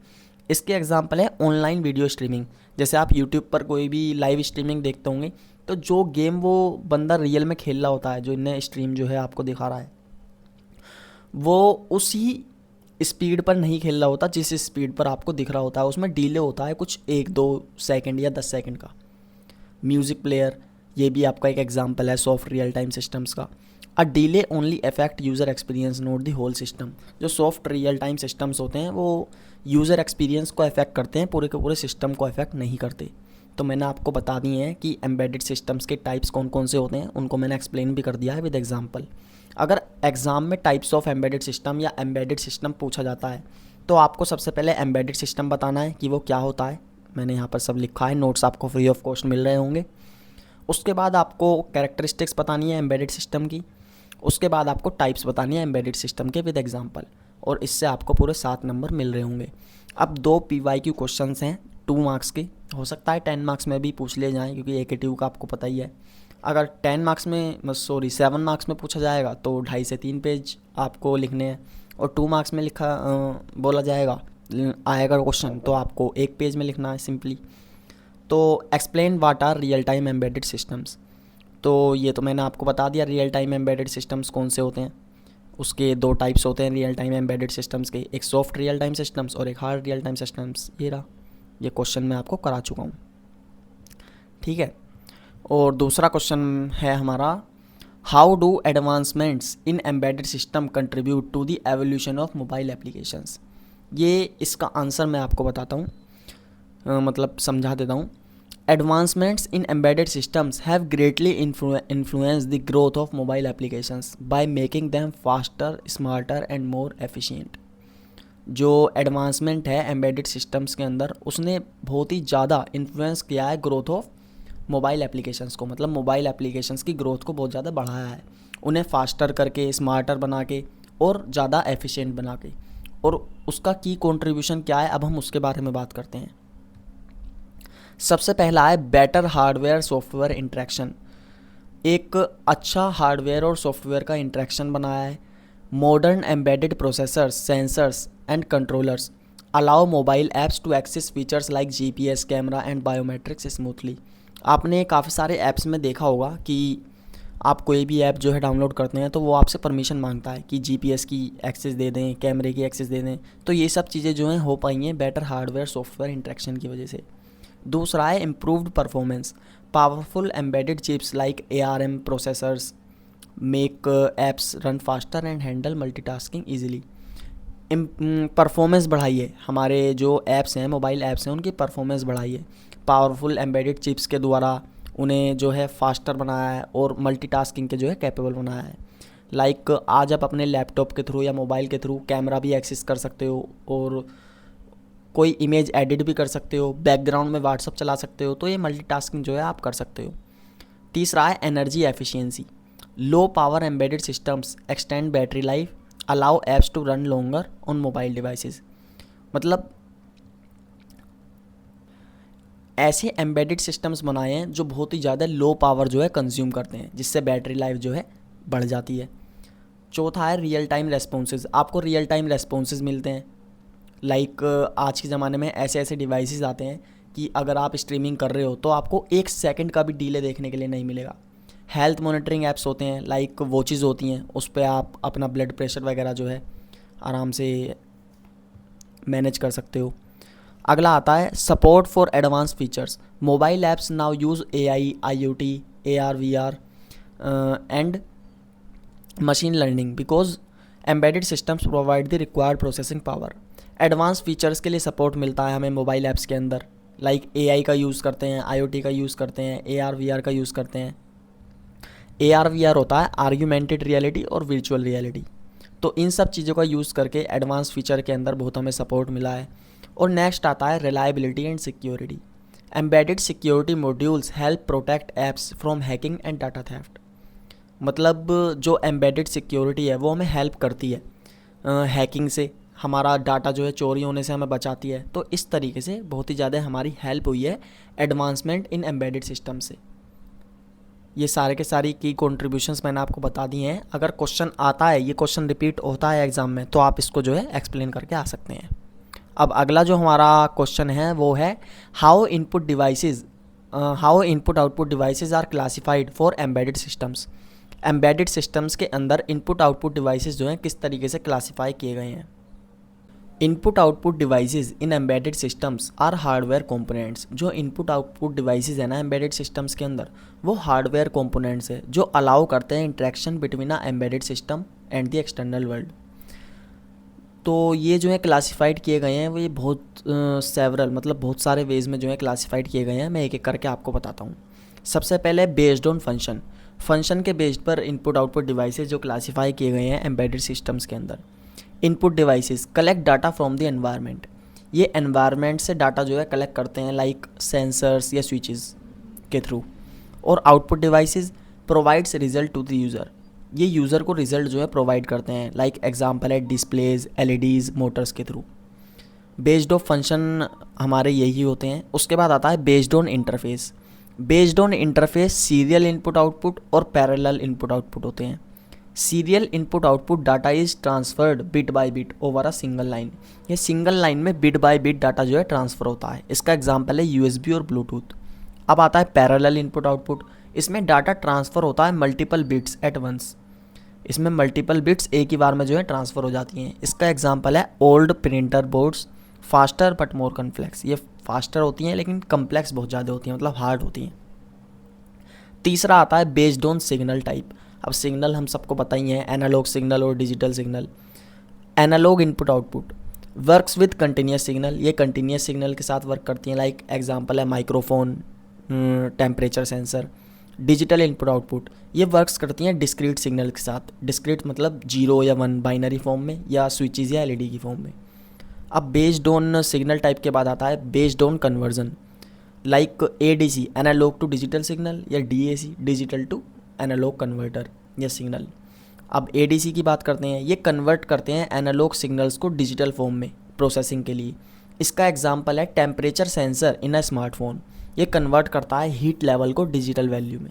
इसके एग्जांपल है ऑनलाइन वीडियो स्ट्रीमिंग। जैसे आप यूट्यूब पर कोई भी लाइव स्ट्रीमिंग देखते होंगे, तो जो गेम वो बंदा रियल में खेल रहा होता है, जो इन्हें स्ट्रीम जो है आपको दिखा रहा है, वो उसी स्पीड पर नहीं खेल रहा होता जिस स्पीड पर आपको दिख रहा होता है। उसमें डिले होता है कुछ 1-2 सेकंड या 10 सेकंड का। म्यूज़िक प्लेयर, ये भी आपका एक एग्जांपल है सॉफ्ट रियल टाइम सिस्टम्स का। A delay only affect user experience not the whole system. जो सॉफ्ट रियल टाइम सिस्टम्स होते हैं वो यूज़र एक्सपीरियंस को अफेक्ट करते हैं, पूरे के पूरे सिस्टम को अफेक्ट नहीं करते। तो मैंने आपको बता दिए हैं कि एम्बेडेड सिस्टम्स के टाइप्स कौन कौन से होते हैं, उनको मैंने एक्सप्लेन भी कर दिया है विद एग्जांपल। अगर एग्ज़ाम में टाइप्स ऑफ एम्बेडेड सिस्टम या एम्बेडेड सिस्टम पूछा जाता है, तो आपको सबसे पहले एम्बेडेड सिस्टम बताना है कि वो क्या होता है। मैंने यहाँ पर सब लिखा है, नोट्स आपको फ्री ऑफ कॉस्ट मिल रहे होंगे। उसके बाद आपको कैरेक्टरिस्टिक्स बतानी है एम्बेडेड सिस्टम की। उसके बाद आपको टाइप्स बतानी है एम्बेडेड सिस्टम के विद एग्जांपल, और इससे आपको पूरे 7 नंबर मिल रहे होंगे। अब 2 PYQ क्वेश्चंस हैं 2 मार्क्स के, हो सकता है 10 मार्क्स में भी पूछ लिए जाएँ, क्योंकि AKTU का आपको पता ही है। अगर 10 मार्क्स में 7 मार्क्स में पूछा जाएगा तो 2.5 से 3 पेज आपको लिखने हैं, और 2 मार्क्स में बोला जाएगा आएगा क्वेश्चन तो आपको 1 पेज में लिखना है सिंपली। तो explain what are real time embedded systems. तो ये तो मैंने आपको बता दिया रियल टाइम एम्बेडेड सिस्टम्स कौन से होते हैं। उसके 2 टाइप्स होते हैं रियल टाइम एम्बेडेड सिस्टम्स के, एक सॉफ्ट रियल टाइम सिस्टम्स और एक हार्ड रियल टाइम सिस्टम्स। ये क्वेश्चन मैं आपको करा चुका हूँ, ठीक है। और दूसरा क्वेश्चन है हमारा, how do advancements in embedded system contribute to the evolution of mobile applications. ये इसका आंसर मैं आपको बताता हूँ, मतलब समझा देता हूँ। Advancements in embedded systems have greatly influence the growth of mobile applications by making them faster, smarter and more efficient. जो एडवांसमेंट है एम्बेडेड सिस्टम्स के अंदर, उसने बहुत ही ज़्यादा इन्फ्लुएंस किया है ग्रोथ ऑफ मोबाइल एप्लीकेशंस को, मतलब मोबाइल एप्लीकेशंस की ग्रोथ को बहुत ज़्यादा बढ़ाया है, उन्हें फास्टर करके, स्मार्टर बना के और ज़्यादा एफिशिएंट बना के। और उसका की कंट्रीब्यूशन क्या है, अब हम उसके बारे में बात करते हैं। सबसे पहला है बेटर हार्डवेयर सॉफ्टवेयर इंटरेक्शन। एक अच्छा हार्डवेयर और सॉफ्टवेयर का इंटरेक्शन बनाया है। Modern embedded processors, sensors and controllers allow mobile apps to access features like GPS, camera and biometrics smoothly. आपने काफ़ी सारे ऐप्स में देखा होगा कि आप कोई भी ऐप जो है डाउनलोड करते हैं तो वो आपसे परमिशन मांगता है कि GPS की एक्सेस दे दें, कैमरे की एक्सेस दे दें। तो ये सब चीज़ें जो हैं हो पाई हैं बेटर हार्डवेयर सॉफ्टवेयर इंटरेक्शन की वजह से। दूसरा है improved performance. Powerful embedded chips like ARM processors make apps run faster and handle multitasking easily. Performance बढ़ाइए, हमारे जो ऐप्स हैं, मोबाइल ऐप्स हैं, उनकी परफॉर्मेंस बढ़ाइए। पावरफुल एम्बेडेड चिप्स के द्वारा उन्हें जो है फास्टर बनाया है और मल्टीटास्किंग के जो है कैपेबल बनाया है। लाइक आज आप अपने लैपटॉप के थ्रू या मोबाइल के थ्रू कैमरा भी एक्सेस कर सकते हो और कोई इमेज एडिट भी कर सकते हो, बैकग्राउंड में व्हाट्सअप चला सकते हो। तो ये मल्टीटास्किंग जो है आप कर सकते हो। तीसरा है energy efficiency. Low power embedded systems extend battery life, allow apps to run longer on mobile devices. मतलब ऐसे एम्बेडेड सिस्टम्स बनाए हैं जो बहुत ही ज़्यादा लो पावर जो है कंज्यूम करते हैं, जिससे बैटरी लाइफ जो है बढ़ जाती है। चौथा है रियल टाइम रेस्पॉन्सेज। आपको रियल टाइम रेस्पॉन्सेज मिलते हैं। लाइक आज के ज़माने में ऐसे ऐसे डिवाइसेस आते हैं कि अगर आप स्ट्रीमिंग कर रहे हो तो आपको 1 सेकंड का भी डिले देखने के लिए नहीं मिलेगा। हेल्थ मॉनिटरिंग ऐप्स होते हैं, लाइक वॉचेज़ होती हैं, उस पर आप अपना ब्लड प्रेशर वगैरह जो है आराम से मैनेज कर सकते हो। अगला आता है support for advance features. Mobile apps now use AI, IoT, AR, VR and machine learning because embedded systems provide the required processing power. Advance features के लिए सपोर्ट मिलता है हमें मोबाइल ऐप्स के अंदर। लाइक AI का यूज़ करते हैं, IoT का यूज़ करते हैं, AR, VR का यूज़ करते हैं। AR, VR होता है आर्ग्यूमेंटेड रियलिटी और वर्चुअल रियलिटी। तो इन सब चीज़ों का यूज़ करके एडवांस फीचर के अंदर बहुत हमें सपोर्ट मिला है। और नेक्स्ट आता है reliability and security. Embedded security modules help protect apps from hacking and data theft. मतलब जो एम्बेडेड सिक्योरिटी है वो हमें हेल्प करती है हैकिंग से, हमारा डाटा जो है चोरी होने से हमें बचाती है। तो इस तरीके से बहुत ही ज़्यादा हमारी हेल्प हुई है एडवांसमेंट इन एम्बेडेड सिस्टम से। ये सारे के सारी की कंट्रीब्यूशंस मैंने आपको बता दी हैं। अगर क्वेश्चन आता है, ये क्वेश्चन रिपीट होता है एग्ज़ाम में, तो आप इसको जो है एक्सप्लेन करके आ सकते हैं। अब अगला जो हमारा क्वेश्चन है वो है how input output devices are classified for embedded systems. Embedded systems के अंदर इनपुट आउटपुट डिवाइसेज जो हैं किस तरीके से क्लासीफाई किए गए हैं। Input output devices in embedded systems are hardware components. जो इनपुट आउटपुट डिवाइसेज है ना एम्बेडेड सिस्टम्स के अंदर, वो हार्डवेयर कंपोनेंट्स है जो अलाउ करते हैं interaction between a embedded system and the external world. तो ये जो है क्लासिफाइड किए गए हैं वो ये बहुत सेवरल मतलब बहुत सारे वेज में जो है क्लासिफाइड किए गए हैं। मैं एक एक करके आपको बताता हूँ। सबसे पहले बेस्ड ऑन फंक्शन के बेस्ड पर इनपुट आउटपुट डिवाइसेज जो क्लासिफाई किए गए हैं एम्बेडेड सिस्टम्स के अंदर। Input devices collect data from the environment. ये एनवायरनमेंट से डाटा जो है कलेक्ट करते हैं लाइक सेंसर्स या स्विचेस के थ्रू। और output devices provides result to the user. ये यूज़र को रिजल्ट जो है प्रोवाइड करते हैं लाइक एग्जांपल है डिस्प्लेज, एलईडीज़, मोटर्स के थ्रू। बेस्ड ऑफ फंक्शन हमारे यही होते हैं। उसके बाद आता है based on interface. Based on interface serial input output और पैरेलल इनपुट आउटपुट होते हैं। Serial input output data is transferred bit by bit over a single line. ये सिंगल लाइन में बिट बाय बिट डाटा जो है transfer होता है। इसका एग्जांपल है यूएसबी और ब्लूटूथ। अब आता है पैरेलल इनपुट आउटपुट। इसमें डाटा ट्रांसफ़र होता है मल्टीपल बिट्स एट वंस। इसमें मल्टीपल बिट्स एक ही बार में जो है ट्रांसफ़र हो जाती हैं। इसका एग्जांपल है old printer boards, faster but more complex. ये फास्टर होती हैं लेकिन कम्प्लेक्स बहुत ज़्यादा होती हैं, मतलब हार्ड होती हैं। तीसरा आता है बेस्ड ऑन सिग्नल टाइप। अब सिग्नल हम सबको पता ही है, एनालॉग सिग्नल और digital signal. Analog input output works with continuous signal. ये कंटिन्यूस सिग्नल के साथ वर्क करती हैं लाइक एग्जांपल है microphone, temperature sensor. Digital input output ये वर्क्स करती हैं डिस्क्रीट सिग्नल के साथ। डिस्क्रीट मतलब 0 या 1 बाइनरी फॉर्म में या स्विचेस या एलईडी की फॉर्म में। अब बेस्ड ऑन सिग्नल टाइप के बाद आता है based on conversion like ADC analogue to digital signal या DAC digital to analogue converter या सिग्नल। अब एडीसी की बात करते हैं। ये कन्वर्ट करते हैं एनालॉग सिग्नल्स को डिजिटल फॉर्म में प्रोसेसिंग के लिए। इसका एग्जांपल है temperature sensor in a smartphone. ये कन्वर्ट करता है हीट लेवल को डिजिटल वैल्यू में।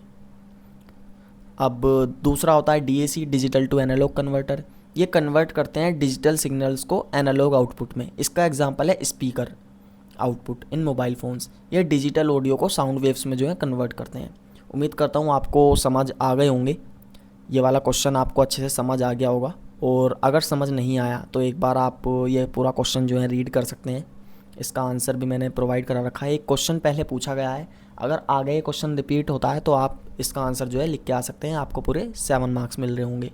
अब दूसरा होता है DAC digital to analogue converter. ये कन्वर्ट करते हैं डिजिटल सिग्नल्स को एनालॉग आउटपुट में। इसका एग्जांपल है स्पीकर आउटपुट इन मोबाइल फ़ोन्स। ये डिजिटल ऑडियो को साउंड वेव्स में जो है कन्वर्ट करते हैं। उम्मीद करता हूँ आपको समझ आ गए होंगे। ये वाला क्वेश्चन आपको अच्छे से समझ आ गया होगा। और अगर समझ नहीं आया तो एक बार आप ये पूरा क्वेश्चन जो है रीड कर सकते हैं। इसका आंसर भी मैंने प्रोवाइड करा रखा है। एक क्वेश्चन पहले पूछा गया है, अगर आगे ये क्वेश्चन रिपीट होता है तो आप इसका आंसर जो है लिख के आ सकते हैं। आपको पूरे 7 मार्क्स मिल रहे होंगे।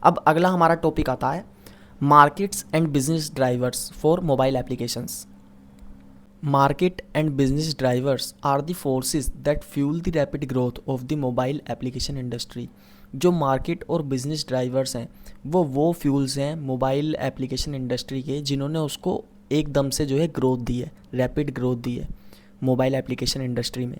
अब अगला हमारा टॉपिक आता है markets and business drivers for mobile applications. Market and business drivers are the forces that fuel the rapid growth of the mobile application industry। जो मार्केट और बिजनेस ड्राइवर्स हैं वो फ्यूल्स हैं मोबाइल एप्लीकेशन इंडस्ट्री के, जिन्होंने उसको एकदम से जो है ग्रोथ दी है, रैपिड ग्रोथ दी है मोबाइल एप्लीकेशन इंडस्ट्री में।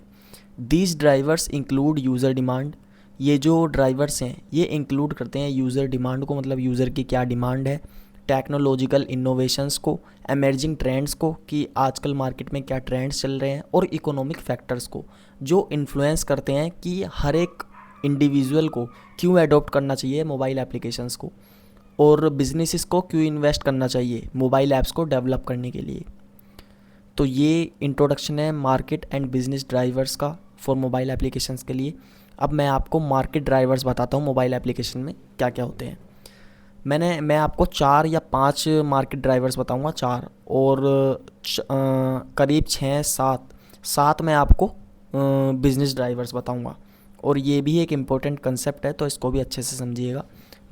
These drivers include user demand. ये जो ड्राइवर्स हैं ये इंक्लूड करते हैं यूज़र डिमांड को, मतलब यूज़र की क्या डिमांड है, टेक्नोलॉजिकल इनोवेशंस को, एमर्जिंग ट्रेंड्स को कि आजकल मार्केट में क्या ट्रेंड्स चल रहे हैं, और इकोनॉमिक फैक्टर्स को जो इन्फ्लुएंस करते हैं कि हर एक इंडिविजुअल को क्यों अडॉप्ट करना चाहिए मोबाइल एप्लीकेशंस को, और बिजनेसेस को क्यों इन्वेस्ट करना चाहिए मोबाइल ऐप्स को डेवलप करने के लिए। तो ये इंट्रोडक्शन है मार्केट एंड बिजनेस ड्राइवर्स का फॉर मोबाइल एप्लीकेशंस के लिए। अब मैं आपको मार्केट ड्राइवर्स बताता हूँ मोबाइल एप्लीकेशन में क्या क्या होते हैं। मैं आपको 4 या 5 मार्केट ड्राइवर्स बताऊंगा, 4 और करीब 6-7 मैं आपको बिजनेस ड्राइवर्स बताऊंगा। और ये भी एक इम्पोर्टेंट कंसेप्ट है तो इसको भी अच्छे से समझिएगा।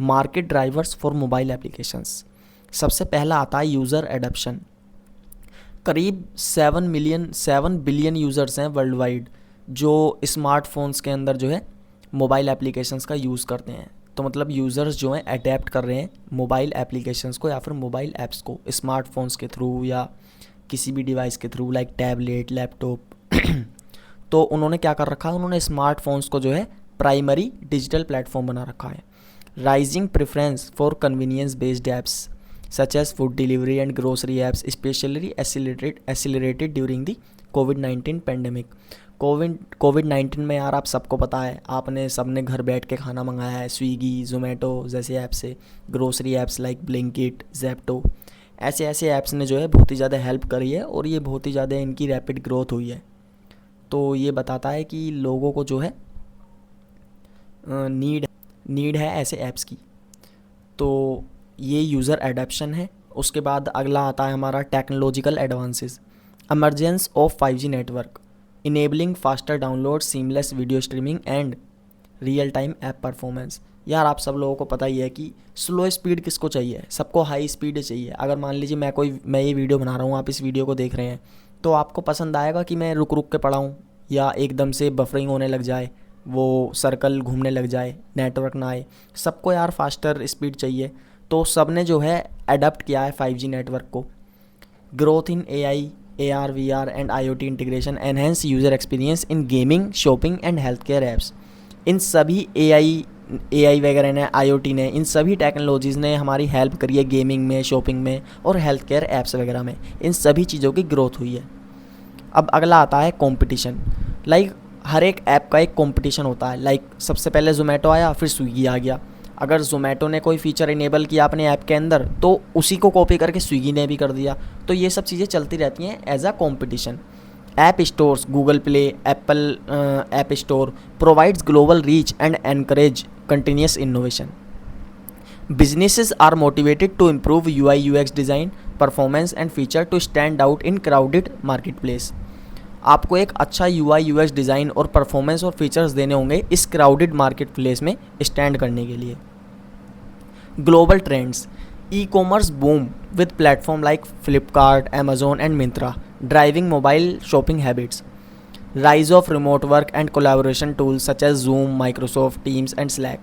Market drivers for mobile applications. सबसे पहला आता है यूज़र एडॉप्शन। करीब 7 बिलियन यूज़र्स हैं वर्ल्ड वाइड जो स्मार्टफोन्स के अंदर जो है मोबाइल एप्लीकेशंस का यूज़ करते हैं। तो मतलब यूज़र्स जो हैं अडेप्ट कर रहे हैं मोबाइल एप्लीकेशंस को या फिर मोबाइल ऐप्स को स्मार्टफोन्स के थ्रू या किसी भी डिवाइस के थ्रू लाइक टैबलेट, लैपटॉप। तो उन्होंने क्या कर रखा है, उन्होंने स्मार्टफोन्स को जो है प्राइमरी डिजिटल प्लेटफॉर्म बना रखा है। Rising preference for convenience based apps such as food delivery and grocery apps specially accelerated during the कोविड-19 पेंडेमिक। कोविड-19 में यार आप सबको पता है, आपने सबने घर बैठ के खाना मंगाया है स्विगी, जोमेटो जैसे ऐप से, grocery apps like Blinkit, Zepto. ऐसे ऐसे ऐप्स ने जो है बहुत ही ज़्यादा हेल्प करी है और ये बहुत ही ज़्यादा इनकी रैपिड ग्रोथ हुई है। तो ये बताता है कि लोगों को जो है नीड है ऐसे ऐप्स की। तो ये यूज़र एडेप्शन है। उसके बाद अगला आता है हमारा technological advances, emergence of 5G network, enabling faster download, seamless video streaming and real time app performance. यार आप सब लोगों को पता ही है कि स्लो स्पीड किसको चाहिए, सबको हाई स्पीड चाहिए। अगर मान लीजिए मैं ये वीडियो बना रहा हूँ, आप इस वीडियो को देख रहे हैं, तो आपको पसंद आएगा कि मैं रुक रुक के पढ़ाऊँ या एकदम से बफरिंग होने लग जाए, वो सर्कल घूमने लग जाए, नेटवर्क ना आए। सबको यार फास्टर स्पीड चाहिए। तो सब ने जो है अडॉप्ट किया है 5G नेटवर्क को। Growth in AI, AR, VR and IoT integration enhance user experience in gaming, shopping and health care apps. इन सभी AI वगैरह ने, IoT ने, इन सभी टेक्नोलॉजीज़ ने हमारी हेल्प करी है गेमिंग में, शॉपिंग में और हेल्थ केयर ऐप्स वगैरह में। इन सभी चीज़ों की ग्रोथ हुई है। अब अगला आता है कंपटीशन। लाइक हर एक ऐप का एक कंपटीशन होता है। लाइक सबसे पहले ज़ोमैटो आया, फिर स्विगी आ गया। अगर ज़ोमैटो ने कोई फ़ीचर इनेबल किया अपने ऐप के अंदर, तो उसी को कॉपी करके स्विगी ने भी कर दिया। तो ये सब चीज़ें चलती रहती हैं as a competition. App stores, Google Play, Apple app store provides global reach and encourage continuous innovation. Businesses are motivated to improve UI UX design, performance and feature to stand out in crowded marketplace। आपको एक अच्छा UI UX design और performance और features देने होंगे इस crowded market place में stand करने के लिए। Global trends, e commerce boom with platform like Flipkart, Amazon and Myntra driving mobile shopping habits. Rise of remote work and collaboration tools such as Zoom, Microsoft Teams and Slack.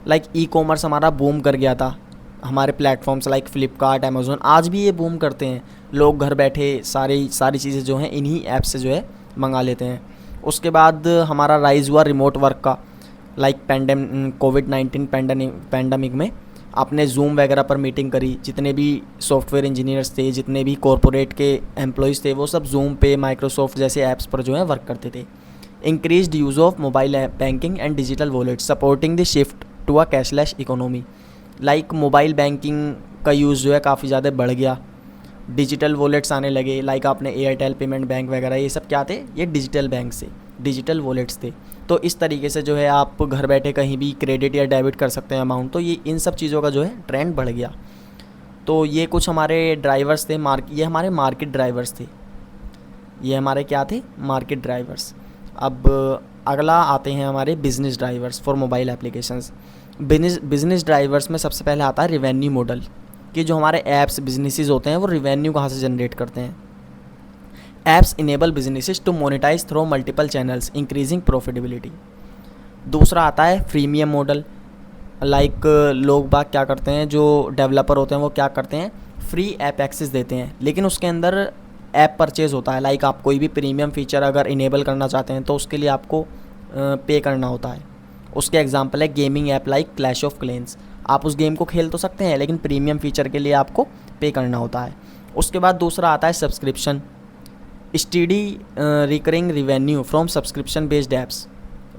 Like e commerce हमारा boom कर गया था। हमारे platforms like Flipkart, Amazon आज भी ये boom करते हैं। लोग घर बैठे सारी चीज़ें जो हैं इन्हीं ऐप से जो है मंगा लेते हैं। उसके बाद हमारा राइज़ हुआ रिमोट वर्क का। लाइक कोविड-19 पैंडमिक में आपने जूम वगैरह पर मीटिंग करी। जितने भी सॉफ्टवेयर इंजीनियर्स थे, जितने भी कॉरपोरेट के एम्प्लॉयज़ थे, वो सब जूम पे, माइक्रोसॉफ्ट जैसे ऐप्स पर जो है वर्क करते थे। Increased use of mobile banking and digital wallet supporting the shift to a cashless economy. Like mobile banking का यूज़ जो है काफ़ी ज़्यादा बढ़ गया। डिजिटल वॉलेट्स आने लगे। लाइक आपने एयरटेल पेमेंट बैंक वगैरह, ये सब क्या थे, ये डिजिटल बैंक से डिजिटल वॉलेट्स थे। तो इस तरीके से जो है आप घर बैठे कहीं भी क्रेडिट या डेबिट कर सकते हैं अमाउंट। तो ये इन सब चीज़ों का जो है ट्रेंड बढ़ गया। तो ये कुछ हमारे ड्राइवर्स थे, ये हमारे मार्केट ड्राइवर्स थे। ये हमारे क्या थे, मार्केट ड्राइवर्स। अब अगला आते हैं हमारे business drivers for mobile applications. Business drivers में सबसे पहले आता है रिवेन्यू मॉडल, कि जो हमारे ऐप्स बिजनेसेस होते हैं वो रिवेन्यू कहाँ से जनरेट करते हैं। Apps enable businesses to monetize through multiple channels increasing profitability. दूसरा आता है फ्रीमियम मॉडल। लाइक लोग बाग क्या करते हैं, जो डेवलपर होते हैं वो क्या करते हैं, फ्री ऐप एक्सेस देते हैं, लेकिन उसके अंदर ऐप परचेज़ होता है। लाइक आप कोई भी प्रीमियम फ़ीचर अगर इनेबल करना चाहते हैं तो उसके लिए आपको पे करना होता है। उसके एग्जांपल है gaming app like clash of clans. आप उस गेम को खेल तो सकते हैं, लेकिन प्रीमियम फ़ीचर के लिए आपको पे करना होता है। उसके बाद दूसरा आता है subscription, study recurring revenue from subscription based apps,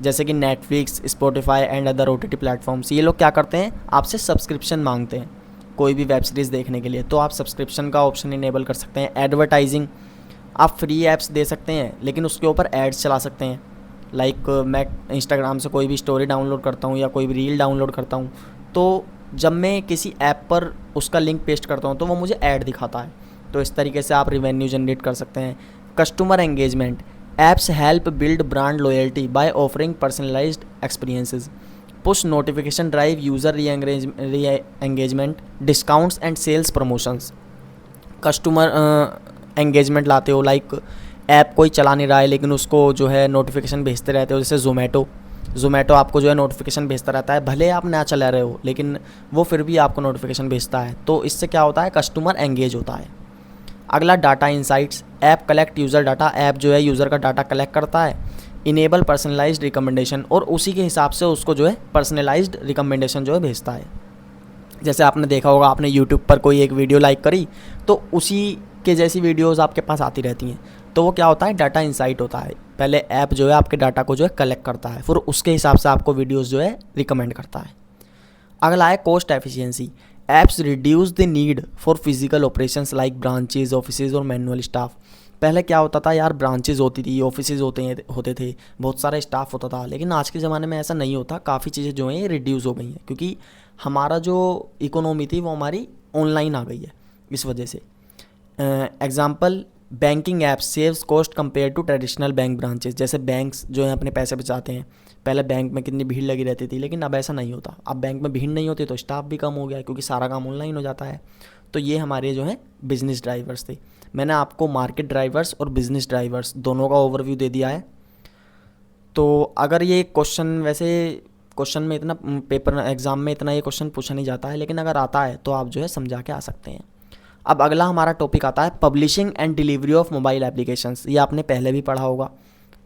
जैसे कि Netflix, Spotify and other OTT platforms. ये लोग क्या करते हैं, आपसे सब्सक्रिप्शन मांगते हैं कोई भी वेब सीरीज़ देखने के लिए, तो आप सब्सक्रिप्शन का ऑप्शन इनेबल कर सकते हैं। एडवर्टाइजिंग, आप फ्री ऐप्स दे सकते हैं लेकिन उसके ऊपर एड्स चला सकते हैं। लाइक मैं इंस्टाग्राम से कोई भी स्टोरी डाउनलोड करता हूँ या कोई भी रील डाउनलोड करता हूँ, तो जब मैं किसी ऐप पर उसका लिंक पेस्ट करता हूँ तो वो मुझे ऐड दिखाता है। तो इस तरीके से आप रिवेन्यू जनरेट कर सकते हैं। Customer engagement, apps help build brand loyalty by offering personalised experiences. Push notification drive user reengagement, discounts and sales promotions. Customer engagement लाते हो। लाइक ऐप कोई चला नहीं रहा है लेकिन उसको जो है नोटिफिकेशन भेजते रहते हो, जैसे ज़ोमैटो आपको जो है नोटिफिकेशन भेजता रहता है, भले आप ना चला रहे हो लेकिन वो फिर भी आपको नोटिफिकेशन भेजता है। तो इससे क्या होता है, कस्टमर एंगेज होता है। अगला data insights, app collect user data. App जो है यूज़र का डाटा कलेक्ट करता है। इनेबल पर्सनलाइज्ड रिकमेंडेशन, और उसी के हिसाब से उसको जो है पर्सनलाइज्ड रिकमेंडेशन जो है भेजता है। जैसे आपने देखा होगा, आपने यूट्यूब पर कोई एक वीडियो लाइक करी तो उसी के जैसी वीडियोस आपके पास आती रहती हैं। तो वो क्या होता है, डाटा इंसाइट होता है। पहले ऐप जो है आपके डाटा को जो है कलेक्ट करता है, फिर उसके हिसाब से आपको वीडियोस जो है रिकमेंड करता है। अगला है cost efficiency. Apps reduce the need for physical operations like branches, offices और मैनुअल स्टाफ। पहले क्या होता था यार, ब्रांचेज होती थी, ऑफिसेज होते थे, बहुत सारा स्टाफ होता था, लेकिन आज के ज़माने में ऐसा नहीं होता। काफ़ी चीज़ें जो हैं ये रिड्यूस हो गई हैं, क्योंकि हमारा जो इकोनॉमी थी वो हमारी ऑनलाइन आ गई है इस वजह से। Example, banking app saves cost compare to traditional bank branches. जैसे बैंक्स जो हैं अपने पैसे बचाते हैं, पहले बैंक में कितनी भीड़ लगी रहती थी, लेकिन अब ऐसा नहीं होता। अब बैंक में भीड़ नहीं होती तो स्टाफ भी कम हो गया, क्योंकि सारा काम ऑनलाइन हो जाता है। तो ये हमारे जो हैं बिजनेस ड्राइवर्स थे। मैंने आपको मार्केट ड्राइवर्स और बिजनेस ड्राइवर्स दोनों का ओवरव्यू दे दिया है। तो अगर ये क्वेश्चन, वैसे क्वेश्चन में इतना, पेपर एग्ज़ाम में इतना ये क्वेश्चन पूछा नहीं जाता है, लेकिन अगर आता है तो आप जो है समझा के आ सकते हैं। अब अगला हमारा टॉपिक आता है publishing and delivery of mobile applications. ये आपने पहले भी पढ़ा होगा।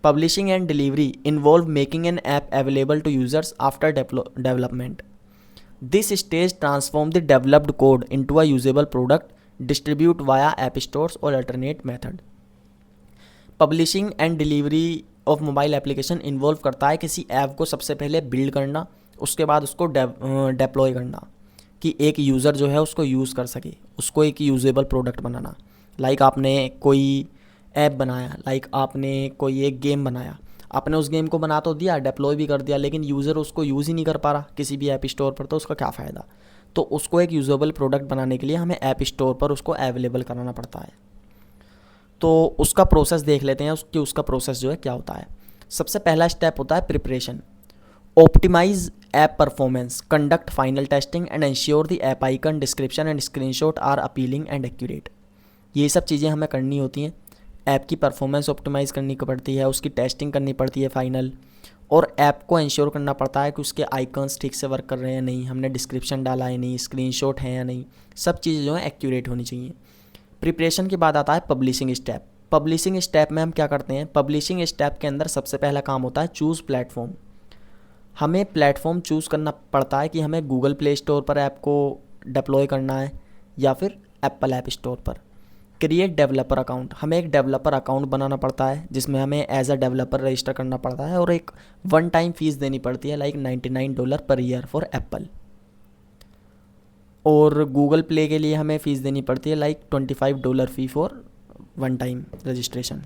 Publishing and delivery involve making an app available to users after development. This stage transform the developed code into a usable product, distribute via app stores और alternate method. Publishing and delivery of mobile application involve करता है किसी app को सबसे पहले build करना, उसके बाद उसको डेप्लॉय करना कि एक यूज़र जो है उसको यूज़ कर सके, उसको एक यूजेबल प्रोडक्ट बनाना। लाइक आपने कोई ऐप बनाया, लाइक आपने कोई एक गेम बनाया, आपने उस गेम को बना तो दिया, डेप्लॉय भी कर दिया, लेकिन यूज़र उसको यूज़ ही नहीं कर पा रहा किसी भी ऐप स्टोर पर, तो उसका क्या फ़ायदा। तो उसको एक यूजेबल प्रोडक्ट बनाने के लिए हमें ऐप स्टोर पर उसको अवेलेबल कराना पड़ता है। तो उसका प्रोसेस देख लेते हैं कि उसका प्रोसेस जो है क्या होता है। सबसे पहला स्टेप होता है preparation. Optimize app performance, conduct final testing and ensure the app icon, description and screenshot are appealing and accurate. ये सब चीज़ें हमें करनी होती हैं। ऐप की परफॉर्मेंस ऑप्टिमाइज़ करनी पड़ती है, उसकी टेस्टिंग करनी पड़ती है फाइनल, और ऐप को इंश्योर करना पड़ता है कि उसके आइकन्स ठीक से वर्क कर रहे हैं नहीं, हमने डिस्क्रिप्शन डाला है नहीं, स्क्रीनशॉट है या नहीं, सब चीज़ें जो हैं एक्यूरेट होनी चाहिए। प्रिपरेशन के बाद आता है पब्लिशिंग स्टेप। पब्लिशिंग स्टेप में हम क्या करते हैं, पब्लिशिंग स्टेप के अंदर सबसे पहला काम होता है चूज़ प्लेटफॉर्म। हमें प्लेटफॉर्म चूज़ करना पड़ता है कि हमें गूगल प्ले स्टोर पर ऐप को डिप्लॉय करना है या फिर एप्पल ऐप स्टोर पर। क्रिएट डेवलपर अकाउंट, हमें एक डेवलपर अकाउंट बनाना पड़ता है जिसमें हमें एज अ डेवलपर रजिस्टर करना पड़ता है, और एक वन टाइम फीस देनी पड़ती है like $99 per year for Apple. और गूगल प्ले के लिए हमें फ़ीस देनी पड़ती है like $25 fee for one time registration.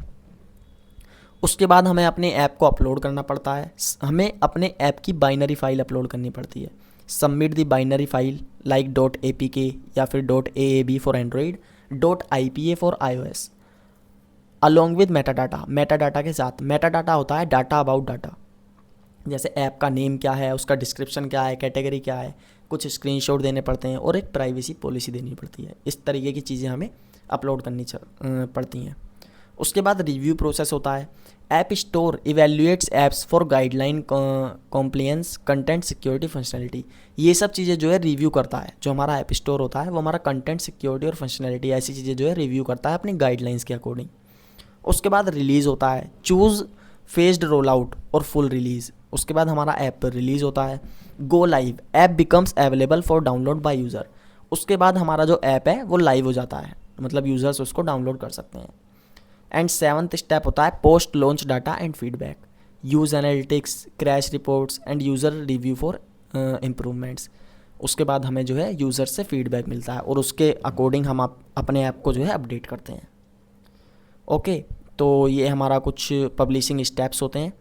उसके बाद हमें अपने ऐप को अपलोड करना पड़ता है। हमें अपने ऐप की बाइनरी फाइल अपलोड करनी पड़ती है। सबमिट दी बाइनरी फाइल लाइक .apk या फिर .aab for Android, .ipa for iOS, along with Meta data. Meta data के साथ, मेटा डाटा होता है डाटा अबाउट डाटा, जैसे ऐप का नेम क्या है, उसका डिस्क्रिप्शन क्या है, कैटेगरी क्या है, कुछ स्क्रीनशॉट देने पड़ते हैं और एक प्राइवेसी पॉलिसी देनी पड़ती है। इस तरीके की चीज़ें हमें अपलोड करनी पड़ती हैं। उसके बाद रिव्यू प्रोसेस होता है। App store evaluates apps for guideline, compliance, content security, functionality. ये सब चीज़ें जो है रिव्यू करता है। जो हमारा ऐप स्टोर होता है वो हमारा कंटेंट सिक्योरिटी और फंक्शनैलिटी ऐसी चीज़ें जो है रिव्यू करता है अपनी गाइडलाइंस के अकॉर्डिंग। उसके बाद रिलीज़ होता है, चूज़ फेज्ड रोल आउट और फुल रिलीज़। उसके बाद हमारा ऐप रिलीज़ होता है। Go live, app becomes available for download by user. उसके बाद हमारा जो ऐप है वो लाइव हो जाता है, मतलब यूज़र्स उसको डाउनलोड कर सकते हैं। एंड सेवन्थ स्टेप होता है post launch data and feedback, use analytics, crash reports end user review for improvements. उसके बाद हमें जो है यूज़र से फीडबैक मिलता है और उसके अकॉर्डिंग हम अपने ऐप को जो है अपडेट करते हैं। ओके, तो ये हमारा कुछ पब्लिशिंग स्टेप्स होते हैं।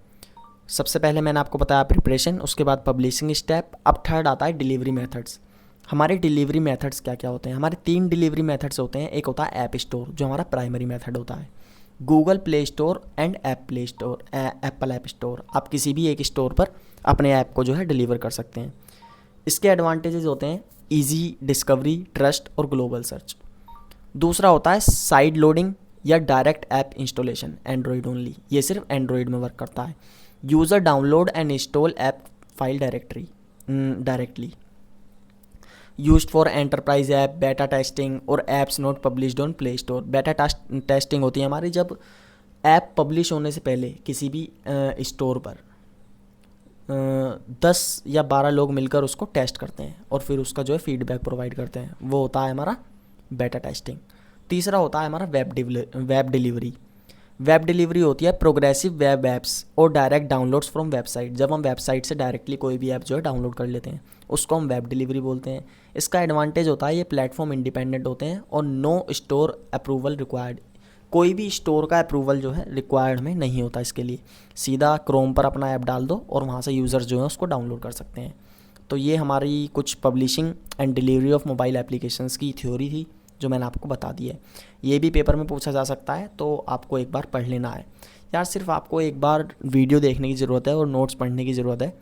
सबसे पहले मैंने आपको बताया प्रिपरेशन, उसके बाद पब्लिशिंग स्टेप। अब थर्ड आता है डिलीवरी मेथड्स। हमारे डिलीवरी मेथड्स क्या क्या होते हैं? हमारे 3 डिलीवरी मेथड्स होते हैं। एक होता है ऐप स्टोर, जो हमारा प्राइमरी मेथड होता है, Google play store and app play store, Apple app store. आप किसी भी एक स्टोर पर अपने ऐप को जो है डिलीवर कर सकते हैं। इसके एडवांटेजेस होते हैं इजी डिस्कवरी, ट्रस्ट और ग्लोबल सर्च। दूसरा होता है साइड लोडिंग या direct app installation, Android only. ये सिर्फ एंड्रॉयड में वर्क करता है। User download and install app file directly. Used for enterprise app, बेटा टेस्टिंग और apps not published on play store. बेटा टेस्टिंग होती है हमारी जब ऐप पब्लिश होने से पहले किसी भी स्टोर पर 10 या 12 लोग मिलकर उसको टेस्ट करते हैं और फिर उसका जो है फीडबैक प्रोवाइड करते हैं, वो होता है हमारा बेटा टेस्टिंग। तीसरा होता है हमारा वेब डिलीवरी। वेब डिलीवरी होती है प्रोग्रेसिव वेब ऐप्स और डायरेक्ट डाउनलोड्स फ्रॉम वेबसाइट। जब हम वेबसाइट से डायरेक्टली कोई भी ऐप जो है डाउनलोड कर लेते हैं उसको हम वेब डिलीवरी बोलते हैं। इसका एडवांटेज होता है ये प्लेटफॉर्म इंडिपेंडेंट होते हैं और नो स्टोर अप्रूवल रिक्वायर्ड। कोई भी स्टोर का अप्रूवल जो है रिक्वायर्ड में नहीं होता इसके लिए। सीधा क्रोम पर अपना ऐप डाल दो और वहाँ से यूज़र्स जो हैं उसको डाउनलोड कर सकते हैं। तो ये हमारी कुछ publishing and delivery of mobile applications की थ्योरी थी जो मैंने आपको बता दी है। ये भी पेपर में पूछा जा सकता है तो आपको एक बार पढ़ लेना है यार। सिर्फ आपको एक बार वीडियो देखने की ज़रूरत है और नोट्स पढ़ने की ज़रूरत है।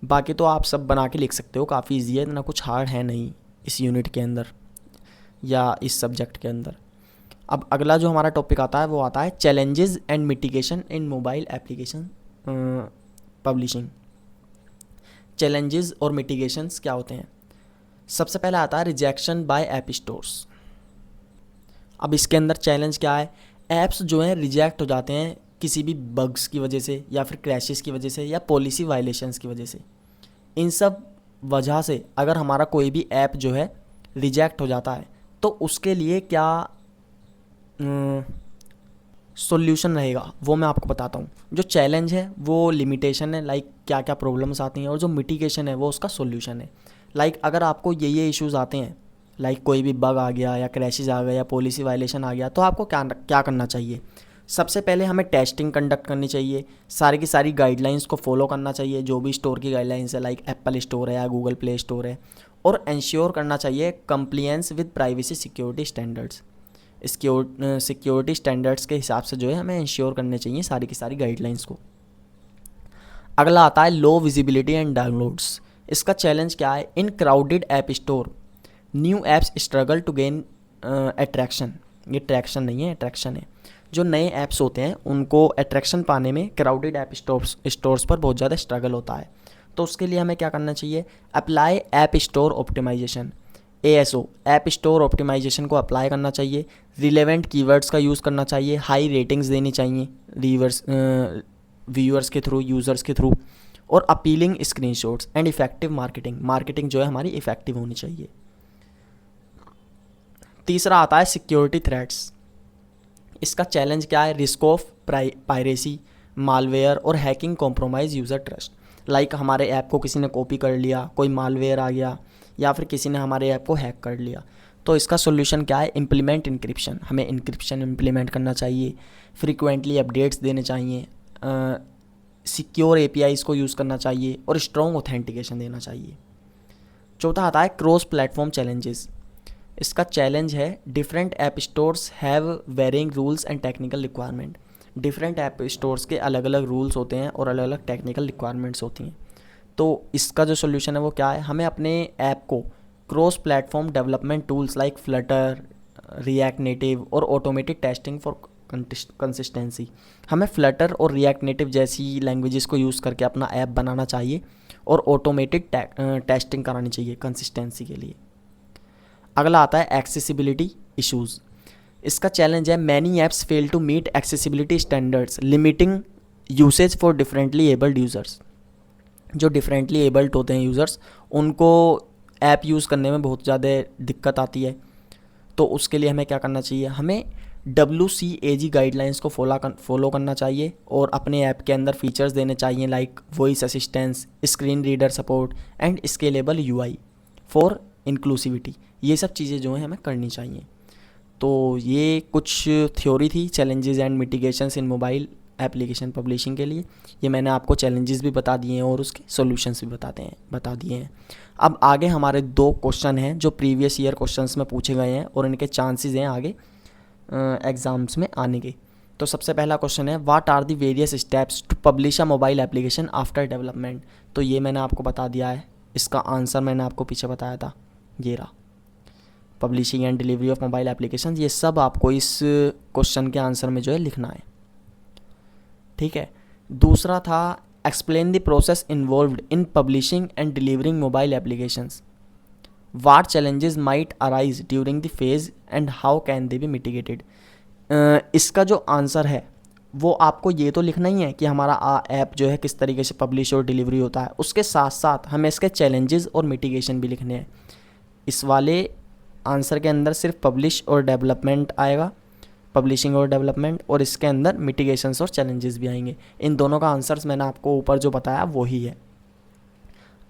बाकी तो आप सब बना के लिख सकते हो, काफ़ी ईजी है, इतना कुछ हार्ड है नहीं इस यूनिट के अंदर या इस सब्जेक्ट के अंदर। अब अगला जो हमारा टॉपिक आता है वो आता है challenges and mitigation in mobile application publishing. Challenges और मिटिगेशंस क्या होते हैं? सबसे पहला आता है रिजेक्शन बाय ऐप स्टोर्स। अब इसके अंदर चैलेंज क्या है? ऐप्स जो हैं रिजेक्ट हो जाते हैं किसी भी बग्स की वजह से या फिर क्रैशेस की वजह से या पॉलिसी वायलेशंस की वजह से। इन सब वजह से अगर हमारा कोई भी ऐप जो है रिजेक्ट हो जाता है तो उसके लिए क्या सॉल्यूशन रहेगा वो मैं आपको बताता हूँ। जो चैलेंज है वो लिमिटेशन है, लाइक क्या क्या प्रॉब्लम्स आती हैं, और जो मिटिगेशन है वो उसका सॉल्यूशन है। लाइक अगर आपको ये इश्यूज़ आते हैं, लाइक कोई भी बग आ गया या क्रैशेस आ गया या पॉलिसी वायलेशन आ गया, तो आपको क्या क्या करना चाहिए? सबसे पहले हमें टेस्टिंग कंडक्ट करनी चाहिए, सारी की सारी गाइडलाइंस को फॉलो करना चाहिए जो भी स्टोर की गाइडलाइंस है, लाइक एप्पल स्टोर है या गूगल प्ले स्टोर है, और इंश्योर करना चाहिए compliance with privacy security standards. Security standards के हिसाब से जो है हमें इंश्योर करने चाहिए सारी की सारी गाइडलाइंस को। अगला आता है लो विजिबिलिटी एंड डाउनलोड्स। इसका चैलेंज क्या है? In crowded app store new apps struggle to gain attraction. ये ट्रैक्शन नहीं है, अट्रैक्शन है। जो नए ऐप्स होते हैं उनको अट्रैक्शन पाने में क्राउडेड ऐप स्टोर्स पर बहुत ज़्यादा स्ट्रगल होता है। तो उसके लिए हमें क्या करना चाहिए? Apply app store optimization, ASO, app store optimization को अप्लाई करना चाहिए। रिलेवेंट कीवर्ड्स का यूज़ करना चाहिए, हाई रेटिंग्स देनी चाहिए व्यूअर्स के थ्रू, यूज़र्स के थ्रू, और appealing screenshots and effective marketing जो है हमारी इफेक्टिव होनी चाहिए। तीसरा आता है सिक्योरिटी थ्रेट्स। इसका चैलेंज क्या है? रिस्क ऑफ पायरेसी, मालवेयर और hacking compromise user trust. Like हमारे ऐप को किसी ने कॉपी कर लिया, कोई मालवेयर आ गया, या फिर किसी ने हमारे ऐप को हैक कर लिया। तो इसका सॉल्यूशन क्या है? Implement encryption. हमें इंक्रिप्शन इम्प्लीमेंट करना चाहिए, फ्रीक्वेंटली अपडेट्स देने चाहिए, सिक्योर APIs को यूज़ करना चाहिए और स्ट्रॉन्ग ऑथेंटिकेशन देना चाहिए। चौथा आता है क्रॉस प्लेटफॉर्म चैलेंजेस। इसका चैलेंज है different app stores have varying rules and technical requirement. Different app stores के अलग अलग रूल्स होते हैं और अलग अलग टेक्निकल रिक्वायरमेंट्स होती हैं। तो इसका जो सोल्यूशन है वो क्या है? हमें अपने ऐप को cross platform development tools like Flutter, react native और ऑटोमेटेड टेस्टिंग फॉर कंसिस्टेंसी। हमें फ्लटर और रिएक्ट नेटिव जैसी लैंग्वेजेस को यूज़ करके अपना ऐप बनाना चाहिए और ऑटोमेटेड टेस्टिंग करानी चाहिए कंसिस्टेंसी के लिए। अगला आता है एक्सेसिबिलिटी इश्यूज़। इसका चैलेंज है many apps fail to meet accessibility standards limiting usage for differently abled users. जो डिफरेंटली एबल्ड होते हैं यूज़र्स, उनको ऐप यूज़ करने में बहुत ज़्यादा दिक्कत आती है। तो उसके लिए हमें क्या करना चाहिए? हमें WCAG गाइडलाइंस को फॉलो करना चाहिए और अपने ऐप के अंदर फीचर्स देने चाहिए like voice assistance, screen reader support and scalable UI for inclusivity. ये सब चीज़ें जो हैं हमें करनी चाहिए। तो ये कुछ थ्योरी थी challenges and mitigations in mobile application publishing के लिए। ये मैंने आपको चैलेंजेस भी बता दिए हैं और उसके सॉल्यूशंस भी बता दिए हैं। अब आगे हमारे 2 क्वेश्चन हैं जो प्रीवियस ईयर क्वेश्चंस में पूछे गए हैं और इनके चांसेस हैं आगे एग्ज़ाम्स में आने के। तो सबसे पहला क्वेश्चन है what are the various steps to publish a mobile application after development. तो ये मैंने आपको बता दिया है, इसका आंसर मैंने आपको पीछे बताया था, ये रहा, publishing and delivery of mobile application. ये सब आपको इस क्वेश्चन के आंसर में जो है लिखना है, ठीक है। दूसरा था explain the process involved in publishing and delivering mobile applications, what challenges might arise during the phase and how can they be mitigated. इसका जो आंसर है वो आपको ये तो लिखना ही है कि हमारा ऐप जो है किस तरीके से पब्लिश और डिलीवरी होता है, उसके साथ साथ हमें इसके चैलेंजेस और मिटिगेशन भी लिखने हैं। इस वाले आंसर के अंदर सिर्फ पब्लिश और डेवलपमेंट आएगा पब्लिशिंग और डेवलपमेंट, और इसके अंदर मिटिगेशंस और चैलेंजेस भी आएंगे। इन दोनों का आंसर्स मैंने आपको ऊपर जो बताया वही है।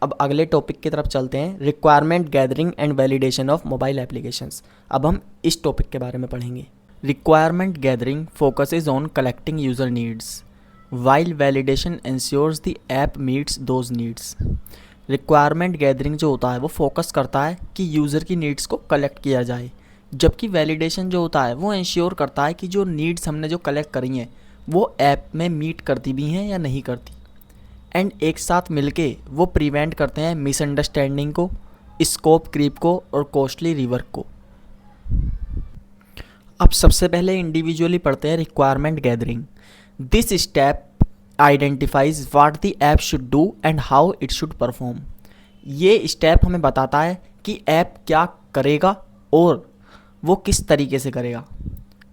अब अगले टॉपिक की तरफ चलते हैं, requirement gathering and validation of mobile applications. अब हम इस टॉपिक के बारे में पढ़ेंगे। Requirement gathering focuses on collecting user needs while validation ensures the app meets those needs. Requirement gathering जो होता है वो फोकस करता है कि यूज़र की नीड्स को कलेक्ट किया जाए, जबकि वैलिडेशन जो होता है वो इंश्योर करता है कि जो नीड्स हमने जो कलेक्ट करी हैं वो ऐप में मीट करती भी हैं या नहीं करती। एंड एक साथ मिलके वो प्रिवेंट करते हैं मिसअंडरस्टैंडिंग को, स्कोप क्रीप को और कॉस्टली रिवर्क को। अब सबसे पहले इंडिविजुअली पढ़ते हैं requirement gathering. This step identifies what the app should do and how it should perform. ये स्टेप हमें बताता है कि ऐप क्या करेगा और वो किस तरीके से करेगा।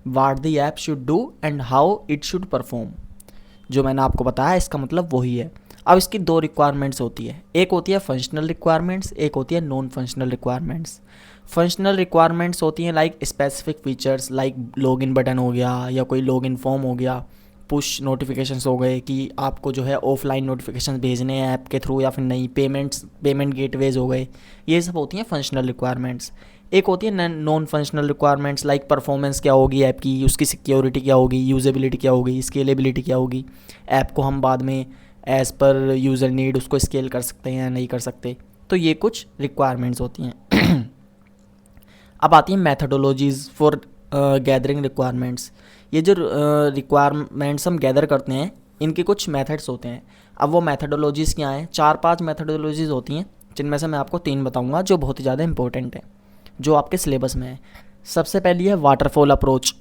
What the app should do and how it should perform, जो मैंने आपको बताया इसका मतलब वही है। अब इसकी दो रिक्वायरमेंट्स होती है, एक होती है फंक्शनल रिक्वायरमेंट्स, एक होती है non functional requirements. Functional requirements होती हैं like specific features, like login button हो गया या कोई लॉगिन फॉर्म हो गया, पुश नोटिफिकेशंस हो गए कि आपको जो है ऑफलाइन नोटिफिकेशंस भेजने हैं ऐप के थ्रू या फिर नहीं, पेमेंट गेटवेज हो गए, ये सब होती हैं फंक्शनल रिक्वायरमेंट्स। एक होती है non functional requirements like performance क्या होगी ऐप की, उसकी सिक्योरिटी क्या होगी, यूजेबिलिटी क्या होगी, स्केलेबिलिटी क्या होगी, ऐप को हम बाद में एज़ पर यूज़र नीड उसको स्केल कर सकते हैं या नहीं कर सकते। तो ये कुछ रिक्वायरमेंट्स होती हैं। अब आती हैं मैथडोलॉजीज़ फॉर गैदरिंग रिक्वायरमेंट्स। ये जो रिक्वायरमेंट्स हम गैदर करते हैं इनके कुछ मेथड्स होते हैं। अब वो मैथडोलॉजीज़ क्या हैं, 4-5 मैथडोलॉजीज़ होती हैं, जिनमें से मैं आपको 3 बताऊंगा जो बहुत ही ज़्यादा इंपॉर्टेंट है, जो आपके सिलेबस में है। सबसे पहली है waterfall approach.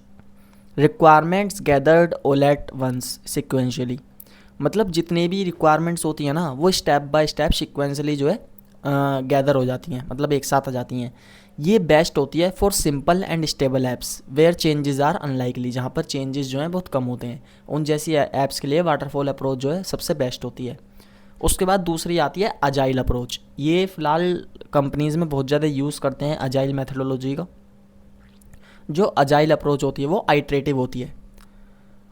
Requirements gathered all at once sequentially, मतलब जितने भी रिक्वायरमेंट्स होती हैं ना वो स्टेप बाय स्टेप सिक्वेंशली जो है गैदर हो जाती हैं, मतलब एक साथ आ जाती हैं। ये बेस्ट होती है for simple and stable apps where changes are unlikely, जहाँ पर चेंजेस जो हैं बहुत कम होते हैं, उन जैसी ऐप्स के लिए वाटरफॉल अप्रोच जो है सबसे बेस्ट होती है। उसके बाद दूसरी आती है अजाइल अप्रोच। ये फ़िलहाल कंपनीज़ में बहुत ज़्यादा यूज़ करते हैं अजाइल मेथडोलॉजी का। जो अजाइल अप्रोच होती है वो आइट्रेटिव होती है।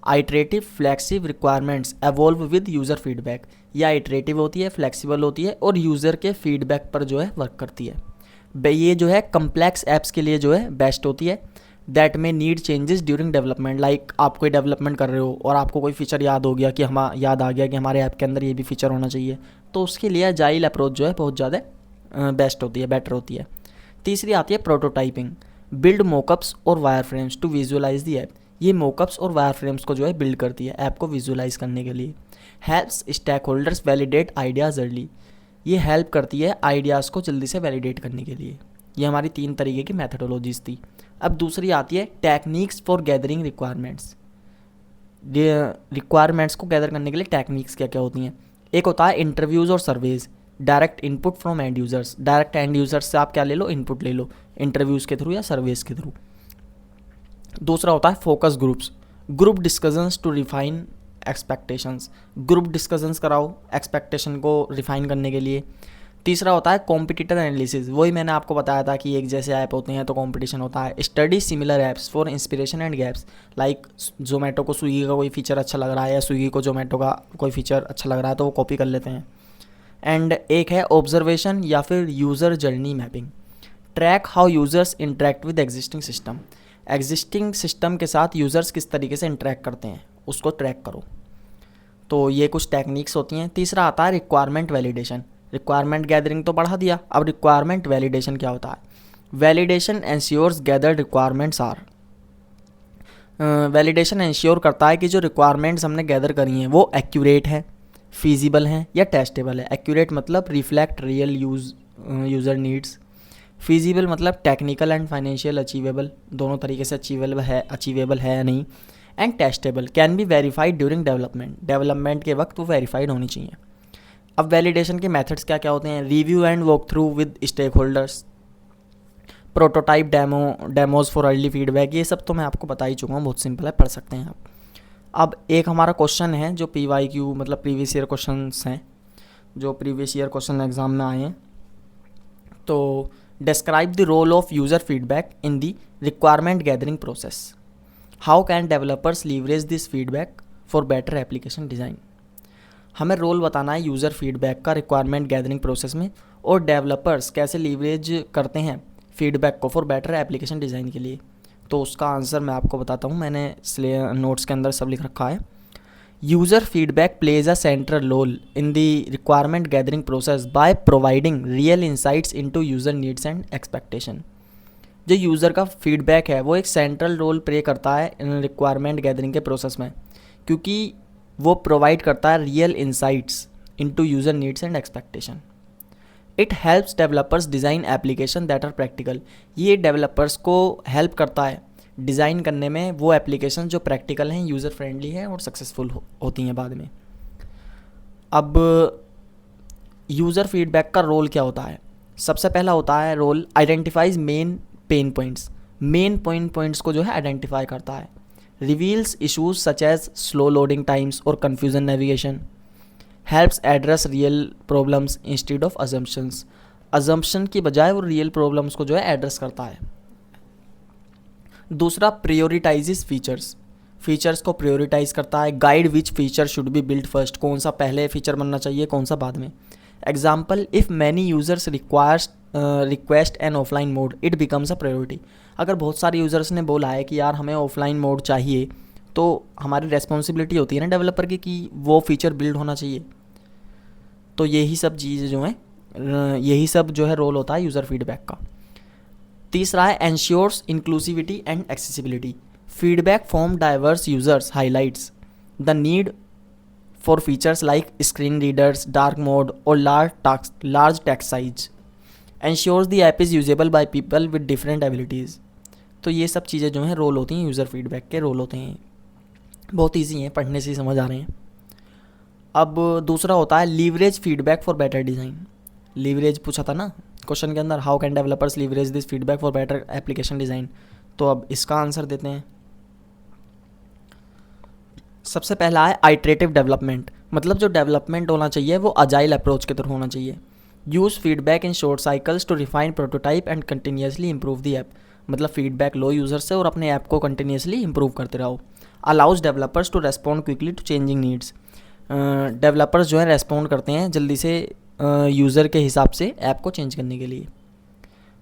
Iterative flexible requirements evolve with user feedback. ये आइट्रेटिव होती है, फ्लेक्सिबल होती है और यूज़र के फीडबैक पर जो है वर्क करती है। ये जो है कम्प्लेक्स ऐप्स के लिए जो है बेस्ट होती है। दैट में need changes during development, like आप कोई डेवलपमेंट कर रहे हो और आपको कोई फीचर याद हो गया कि याद आ गया कि हमारे ऐप के अंदर ये भी फीचर होना चाहिए, तो उसके लिए अजाइल अप्रोच जो है बहुत ज़्यादा बेस्ट होती है, बेटर होती है। तीसरी आती है प्रोटोटाइपिंग। बिल्ड मोकअप्स और wireframes to visualize the app. ये मोकअप्स और वायर फ्रेम्स को जो है बिल्ड करती है ऐप को विजुअलाइज करने के लिए। Helps stakeholders validate ideas early. ये हेल्प करती है आइडियाज़ को जल्दी से वैलिडेट करने के लिए। ये हमारी 3 तरीके की मैथडोलॉजीज़ थी। अब दूसरी आती है techniques for gathering requirements. Requirements को गैदर करने के लिए टेक्निक्स क्या क्या होती हैं। एक होता है इंटरव्यूज़ और surveys, direct input from end users. Direct end users से आप क्या ले लो, इनपुट ले लो, इंटरव्यूज़ के थ्रू या सर्वेज के थ्रू। दूसरा होता है focus groups, group discussions to refine expectations. Group discussions कराओ एक्सपेक्टेशन को रिफाइन करने के लिए। तीसरा होता है कॉम्पिटिटर एनालिसिस। वही मैंने आपको बताया था कि एक जैसे ऐप होते हैं तो कंपटीशन होता है। Study similar apps for inspiration and gaps, like Zomato को स्विगी का कोई फीचर अच्छा लग रहा है या स्विगी को जोमेटो का कोई फीचर अच्छा लग रहा है तो वो कॉपी कर लेते हैं। एंड एक है ऑब्जर्वेशन या फिर user journey mapping. Track how users interact with existing system. Existing system के साथ यूज़र्स किस तरीके से इंटरेक्ट करते हैं उसको ट्रैक करो। तो ये कुछ टेक्निक्स होती हैं। तीसरा आता है रिक्वायरमेंट वैलिडेशन। रिक्वायरमेंट गैदरिंग तो बढ़ा दिया, अब रिक्वायरमेंट वैलिडेशन क्या होता है। Validation ensures gathered requirements are. Validation ensure करता है कि जो रिक्वायरमेंट्स हमने गैदर करी हैं वो एक्यूरेट है, फीजिबल हैं या टेस्टेबल है। एक्यूरेट मतलब reflect real user needs. Feasible मतलब टेक्निकल एंड फाइनेंशियल अचीवेबल, दोनों तरीके से अचीवेबल है या नहीं। And testable can be verified during development के वक्त वो वेरीफाइड होनी चाहिए। अब वैलिडेशन के मेथड्स क्या क्या होते हैं। Review and walk through with stakeholders, prototype demos for early feedback. ये सब तो मैं आपको बता ही चुका हूँ, बहुत सिंपल है, पढ़ सकते हैं आप। अब एक हमारा क्वेश्चन है जो PYQ मतलब प्रीवियस ईयर क्वेश्चंस हैं, जो प्रीवियस ईयर क्वेश्चन एग्जाम में आए हैं। तो describe the role of user feedback in the requirement gathering process. How can developers leverage this feedback for better application design. हमें रोल बताना है यूज़र फीडबैक का रिक्वायरमेंट गैदरिंग प्रोसेस में, और डेवलपर्स कैसे लीवरेज करते हैं फीडबैक को फॉर बेटर एप्लीकेशन डिज़ाइन के लिए। तो उसका आंसर मैं आपको बताता हूँ, मैंने इसलिए नोट्स के अंदर सब लिख रखा है। User feedback plays a central role in the requirement gathering process by providing real insights into user needs and expectation. जो यूज़र का फीडबैक है वो एक सेंट्रल रोल प्ले करता है इन रिक्वायरमेंट गैदरिंग के प्रोसेस में, क्योंकि वो प्रोवाइड करता है real insights into user needs and expectation. It helps developers design application that are practical. ये डेवलपर्स को हेल्प करता है डिज़ाइन करने में वो एप्लीकेशन जो प्रैक्टिकल हैं, यूज़र फ्रेंडली हैं और सक्सेसफुल होती हैं बाद में। अब यूज़र फीडबैक का रोल क्या होता है? सबसे पहला होता है role identifies main pain points. Main points को जो है आइडेंटिफाई करता है। Reveals issues such as slow loading times और confusion navigation. Helps address real problems instead of assumptions. Assumption की बजाय वो रियल प्रॉब्लम्स को जो है एड्रेस करता है। दूसरा, प्रियोरिटाइजेस फीचर्स को प्रियोरिटाइज करता है। Guide which feature should be build first. कौन सा पहले फीचर बनना चाहिए, कौन सा बाद में। Example, if many users request an offline mode it becomes a priority. अगर बहुत सारे यूज़र्स ने बोला है कि यार हमें ऑफलाइन मोड चाहिए, तो हमारी रेस्पॉन्सिबिलिटी होती है ना डेवलपर की कि वो फीचर बिल्ड होना चाहिए। तो यही सब चीज़ें जो हैं, यही सब जो है रोल होता है यूज़र फीडबैक का। तीसरा है ensures inclusivity and accessibility. Feedback from diverse users highlights the need for features like screen readers, dark mode और large text size. Ensures the app is usable by people with different abilities. तो ये सब चीज़ें जो हैं role होती हैं, user feedback के रोल होते हैं। बहुत ईजी हैं, पढ़ने से ही समझ आ रहे हैं। अब दूसरा होता है leverage feedback for better design. Leverage पूछा था ना क्वेश्चन के अंदर, how can developers leverage this feedback for better application design. तो अब इसका आंसर देते हैं। सबसे पहला है आइटरेटिव डेवलपमेंट। मतलब जो डेवलपमेंट होना चाहिए वो अजाइल अप्रोच के थ्रू होना चाहिए। Use feedback in short cycles to refine prototype and continuously improve the app. मतलब फीडबैक लो यूज़र से और अपने ऐप को कंटिन्यूसली इंप्रूव करते रहो। Allows developers to respond quickly to changing needs. Developers जो है रेस्पॉन्ड करते हैं जल्दी से यूज़र के हिसाब से ऐप को चेंज करने के लिए।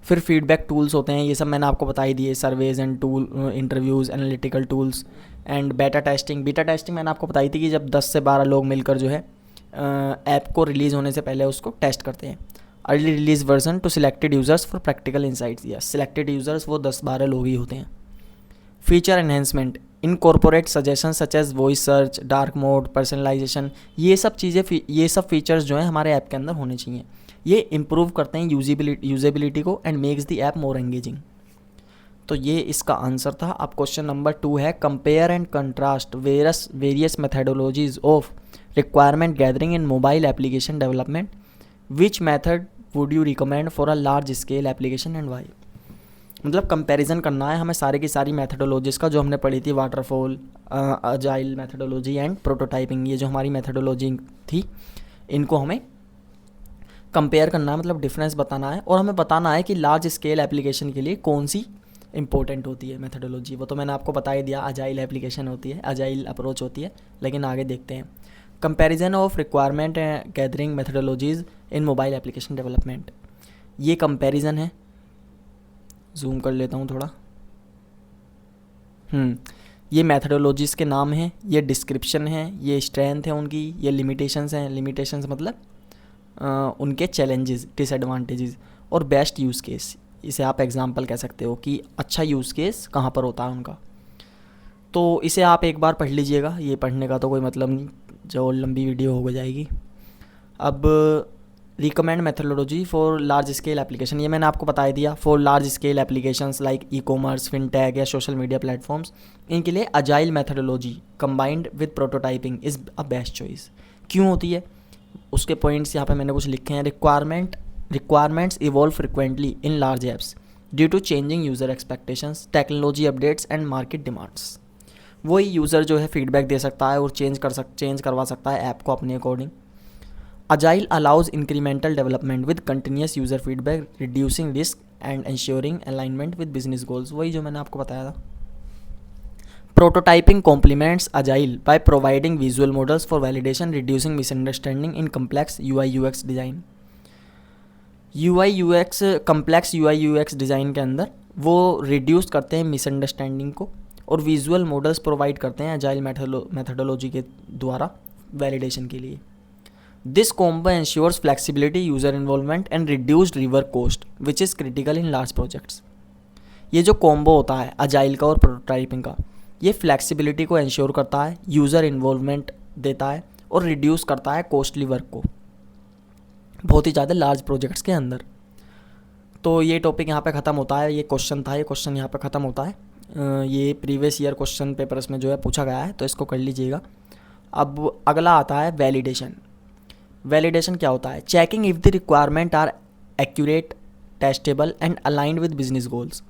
फिर फीडबैक टूल्स होते हैं, ये सब मैंने आपको बता ही दिए, surveys and tool, interviews, analytical tools and बेटा टेस्टिंग। बीटा टेस्टिंग मैंने आपको बताई थी कि जब 10 से 12 लोग मिलकर जो है ऐप को रिलीज़ होने से पहले उसको टेस्ट करते हैं। Early release version to selected users for practical insights. या सिलेक्टेड यूज़र्स वो 10-12 लोग ही होते हैं। Feature enhancement, incorporate suggestion such as voice search, dark mode, personalization. ये सब फीचर्स जो हैं हमारे ऐप के अंदर होने चाहिए। ये इम्प्रूव करते हैं यूजेबिलिटी को and makes the app more engaging. तो ये इसका आंसर था। अब क्वेश्चन नंबर 2 है, compare and contrast various methodologies of requirement gathering in mobile application development. Which method would you recommend for a large scale application and why. मतलब comparison करना है हमें सारी की सारी मैथडोलॉजीज़ का जो हमने पढ़ी थी, waterfall, agile methodology and prototyping. ये जो हमारी मैथडोलॉजी थी इनको हमें कंपेयर करना है, मतलब डिफरेंस बताना है, और हमें बताना है कि लार्ज स्केल एप्लीकेशन के लिए कौन सी इंपॉर्टेंट होती है मैथडोलॉजी। वो तो मैंने आपको बता ही दिया, अजाइल एप्लीकेशन होती है, अजाइल अप्रोच होती है। लेकिन आगे देखते हैं comparison of requirement gathering methodologies in mobile application development. ये कंपैरिजन है, जूम कर लेता हूँ थोड़ा। ये मैथडोलॉजीज़ के नाम हैं, ये डिस्क्रिप्शन है, ये स्ट्रेंथ है उनकी, ये लिमिटेशंस हैं। लिमिटेशंस मतलब उनके चैलेंजेस, डिसएडवांटेजेस और बेस्ट यूज़ केस। इसे आप एग्जांपल कह सकते हो कि अच्छा यूज़ केस कहाँ पर होता है उनका। तो इसे आप एक बार पढ़ लीजिएगा, ये पढ़ने का तो कोई मतलब नहीं, जो लंबी वीडियो हो जाएगी। अब recommend methodology for large scale application, ये मैंने आपको बता दिया। For large scale applications like e commerce, fintech या सोशल मीडिया प्लेटफॉर्म्स, इनके लिए agile methodology combined with prototyping is a best choice. क्यों होती है उसके पॉइंट्स यहाँ पे मैंने कुछ लिखे हैं। Requirements evolve frequently in large apps due to changing user expectations, technology updates and market demands. वही यूज़र जो है फीडबैक दे सकता है और चेंज करवा सकता है ऐप को अपने according. Agile allows incremental development with continuous user feedback, reducing risk and ensuring alignment with business goals. वही जो मैंने आपको बताया था। Prototyping complements agile by providing visual models for validation reducing misunderstanding in complex UI UX design. UI UX complex UI UX design के अंदर वो reduce करते हैं मिसअंडरस्टैंडिंग को और विजुअल मॉडल्स प्रोवाइड करते हैं अजाइल मेथडोलॉजी के द्वारा वैलिडेशन के लिए। This combo ensures flexibility, user involvement and reduced rework cost which is critical in large projects. ये जो कॉम्बो होता है अजाइल का और प्रोटोटाइपिंग का, ये फ्लेक्सिबिलिटी को एंश्योर करता है, यूज़र इन्वॉल्वमेंट देता है और रिड्यूस करता है कॉस्टली वर्क को बहुत ही ज़्यादा लार्ज प्रोजेक्ट्स के अंदर। तो ये टॉपिक यहाँ पे ख़त्म होता है, ये क्वेश्चन था, ये क्वेश्चन यहाँ पे ख़त्म होता है। ये प्रीवियस ईयर क्वेश्चन पेपर्स में जो है पूछा गया है, तो इसको कर लीजिएगा। अब अगला आता है वैलिडेशन। वैलिडेशन क्या होता है? Checking if the requirement are accurate, testable and aligned with business goals.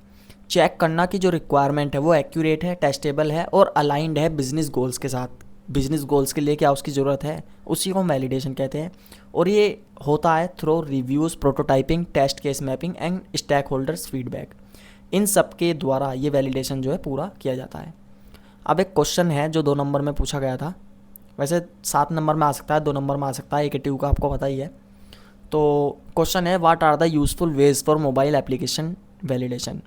Check करना कि जो रिक्वायरमेंट है वो एक्यूरेट है, टेस्टेबल है और अलाइंड है बिजनेस गोल्स के साथ। बिजनेस गोल्स के लिए क्या उसकी ज़रूरत है, उसी को वैलिडेशन कहते हैं। और ये होता है through reviews, prototyping, test case mapping and stakeholders feedback. इन सब के द्वारा ये वैलिडेशन जो है पूरा किया जाता है। अब एक क्वेश्चन है जो 2 नंबर में पूछा गया था, वैसे 7 नंबर में आ सकता है, 2 नंबर में आ सकता है, AKTU का आपको पता ही है। तो क्वेश्चन है, what are the useful ways for mobile application validation.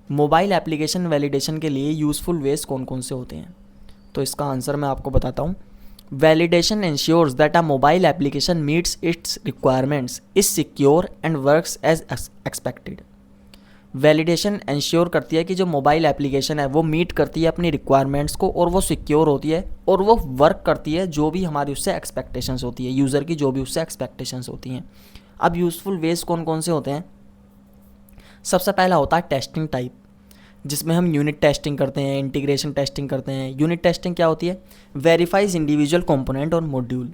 Mobile application validation के लिए यूज़फुल वेज कौन कौन से होते हैं? तो इसका आंसर मैं आपको बताता हूँ। Validation ensures that a mobile application meets its requirements, is secure and works as expected. Validation ensure करती है कि जो मोबाइल एप्लीकेशन है वो मीट करती है अपनी रिक्वायरमेंट्स को और वो सिक्योर होती है और वो वर्क करती है जो भी हमारी उससे एक्सपेक्टेशंस होती है, यूज़र की जो भी उससे एक्सपेक्टेशंस होती हैं। अब यूज़फुल वेज कौन कौन से होते हैं? सबसे पहला होता है टेस्टिंग टाइप, जिसमें हम यूनिट टेस्टिंग करते हैं, इंटीग्रेशन टेस्टिंग करते हैं। यूनिट टेस्टिंग क्या होती है? वेरीफाइज इंडिविजुअल कंपोनेंट और मॉड्यूल।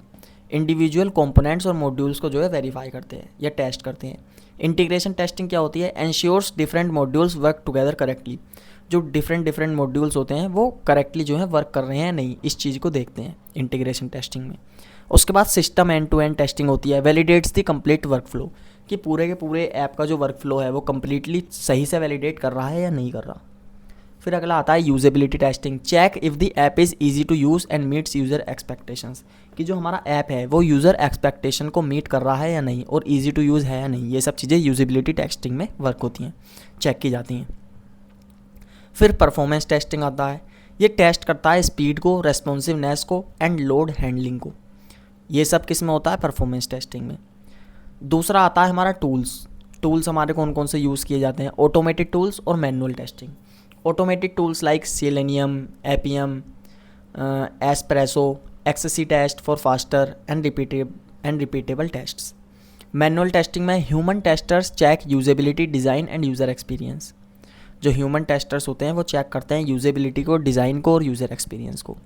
इंडिविजुअल कंपोनेंट्स और मॉड्यूल्स को जो है वेरीफाई करते हैं या टेस्ट करते हैं। इंटीग्रेशन टेस्टिंग क्या होती है? Ensures different modules work together correctly. जो डिफरेंट मॉड्यूल्स होते हैं वो करेक्टली जो है वर्क कर रहे हैं नहीं, इस चीज़ को देखते हैं इंटीग्रेशन टेस्टिंग में। उसके बाद system end to end testing होती है, validates the complete workflow, कि पूरे के पूरे ऐप का जो वर्क फ्लो है वो कम्प्लीटली सही से वैलिडेट कर रहा है या नहीं कर रहा। फिर अगला आता है usability testing. Check if the app is easy to use and meets user expectations, कि जो हमारा ऐप है वो यूज़र एक्सपेक्टेशन को मीट कर रहा है या नहीं और ईजी टू यूज़ है या नहीं। ये सब चीज़ें यूजेबिलिटी टेस्टिंग में वर्क होती हैं, चेक की जाती हैं। फिर परफॉर्मेंस टेस्टिंग आता है। ये टेस्ट करता है स्पीड को, रेस्पॉन्सिवनेस को एंड लोड हैंडलिंग को। ये सब किस में होता है? परफॉर्मेंस टेस्टिंग में। दूसरा आता है हमारा टूल्स हमारे कौन कौन से यूज़ किए जाते हैं? ऑटोमेटेड टूल्स और manual testing. Automated tools like Selenium, APM, Espresso, XC test for faster and repeatable tests. Manual testing में human testers check usability, design and user experience. जो ह्यूमन टेस्टर्स होते हैं वो चेक करते हैं यूजेबिलिटी को, design को और यूज़र एक्सपीरियंस को।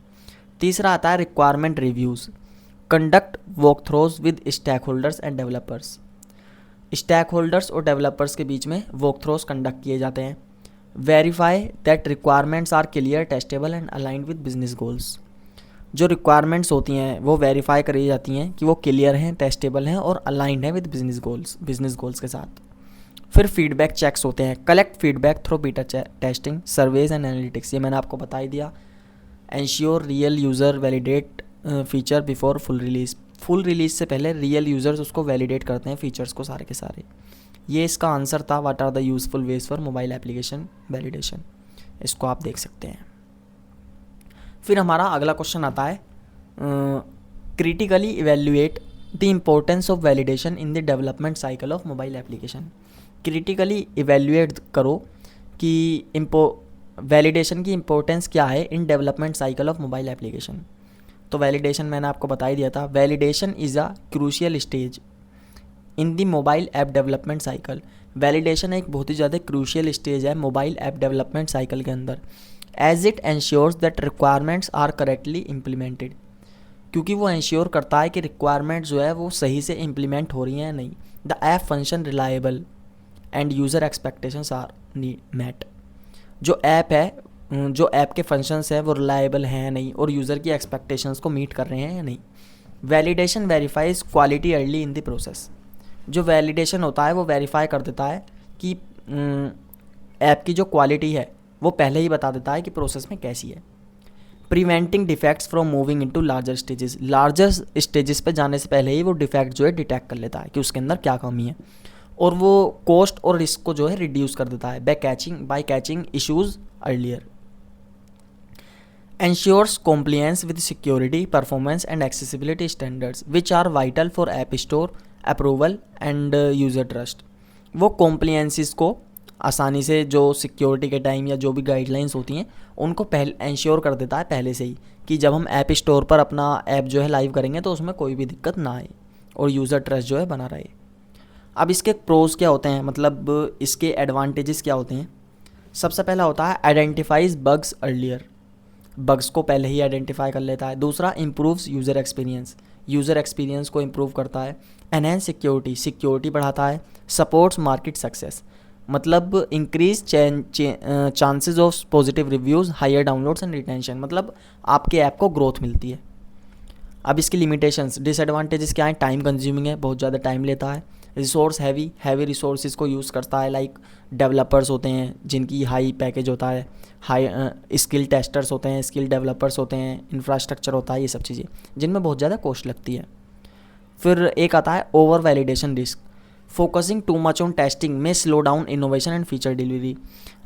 तीसरा आता है requirement reviews. Conduct walkthroughs with stakeholders and developers. Stakeholders और डेवलपर्स के बीच में वॉक थ्रोज कंडक्ट किए जाते हैं। Verify that requirements are clear, testable and aligned with business goals. जो रिक्वायरमेंट्स होती हैं वो वेरीफाई करी जाती हैं कि वो क्लियर हैं, टेस्टेबल हैं और अलाइंड हैं विद बिजनेस गोल्स के साथ। फिर फीडबैक चेक्स होते हैं। Collect feedback through beta testing, surveys and analytics. ये मैंने आपको बता ही दिया। Ensure real user validate feature before full release से पहले रियल यूज़र्स उसको वैलिडेट करते हैं फीचर्स को सारे के सारे। ये इसका आंसर था, what are the useful ways for mobile application validation. इसको आप देख सकते हैं। फिर हमारा अगला क्वेश्चन आता है, critically evaluate the importance of validation in the development cycle of mobile application. Critically evaluate करो कि वैलिडेशन की इम्पोर्टेंस क्या है in development cycle of mobile application. तो वैलिडेशन मैंने आपको बता ही दिया था। Validation is a crucial stage in the mobile app development cycle. Validation एक बहुत ही ज़्यादा क्रूशियल स्टेज है मोबाइल ऐप डेवलपमेंट साइकिल के अंदर, as it ensures that requirements are correctly implemented, क्योंकि वो एंश्योर करता है कि रिक्वायरमेंट जो है वो सही से इम्प्लीमेंट हो रही हैं या नहीं। The app function reliable and user expectations are met. जो ऐप है, जो ऐप के फंक्शंस हैं वो रिलायबल हैं या नहीं और यूज़र की एक्सपेक्टेशंस को मीट कर रहे हैं या नहीं। Validation verifies quality early in the process. जो वैलिडेशन होता है वो वेरीफाई कर देता है कि ऐप की जो क्वालिटी है वो पहले ही बता देता है कि प्रोसेस में कैसी है। Preventing defects from moving into larger stages, larger stages पे जाने से पहले ही वो डिफेक्ट जो है डिटेक्ट कर लेता है कि उसके अंदर क्या कमी है, और वो कॉस्ट और रिस्क को जो है रिड्यूस कर देता है by catching issues earlier. ensures compliance with security, performance and accessibility standards which are vital for app store approval and user trust। वो compliances को आसानी से जो सिक्योरिटी के टाइम या जो भी गाइडलाइंस होती हैं उनको पहले इंश्योर कर देता है पहले से ही, कि जब हम ऐप स्टोर पर अपना ऐप जो है लाइव करेंगे तो उसमें कोई भी दिक्कत ना आए और यूज़र ट्रस्ट जो है बना रहे। अब इसके प्रोज क्या होते हैं, मतलब इसके एडवांटेजेस क्या होते हैं। सबसे पहला होता है आइडेंटिफाइज बग्स अर्लियर, बग्स को पहले ही आइडेंटिफाई कर लेता है। दूसरा, improves user experience, user experience को इम्प्रूव करता है। एनहेंस सिक्योरिटी, सिक्योरिटी बढ़ाता है। सपोर्ट्स मार्केट सक्सेस, मतलब increase chances of positive reviews, higher downloads and retention, मतलब आपके ऐप को ग्रोथ मिलती है। अब इसकी लिमिटेशंस, डिसएडवांटेजेस क्या है, टाइम कंज्यूमिंग है, बहुत ज़्यादा टाइम लेता है। रिसोर्स हैवी रिसोर्सेज को यूज़ करता है, लाइक डेवलपर्स होते हैं जिनकी हाई पैकेज होता है, हाई स्किल टेस्टर्स होते हैं, स्किल डेवलपर्स होते हैं, इंफ्रास्ट्रक्चर होता है, ये सब चीज़ें जिनमें बहुत ज़्यादा कॉस्ट लगती है। फिर एक आता है over validation risk, focusing too much on testing में slow down innovation and feature delivery.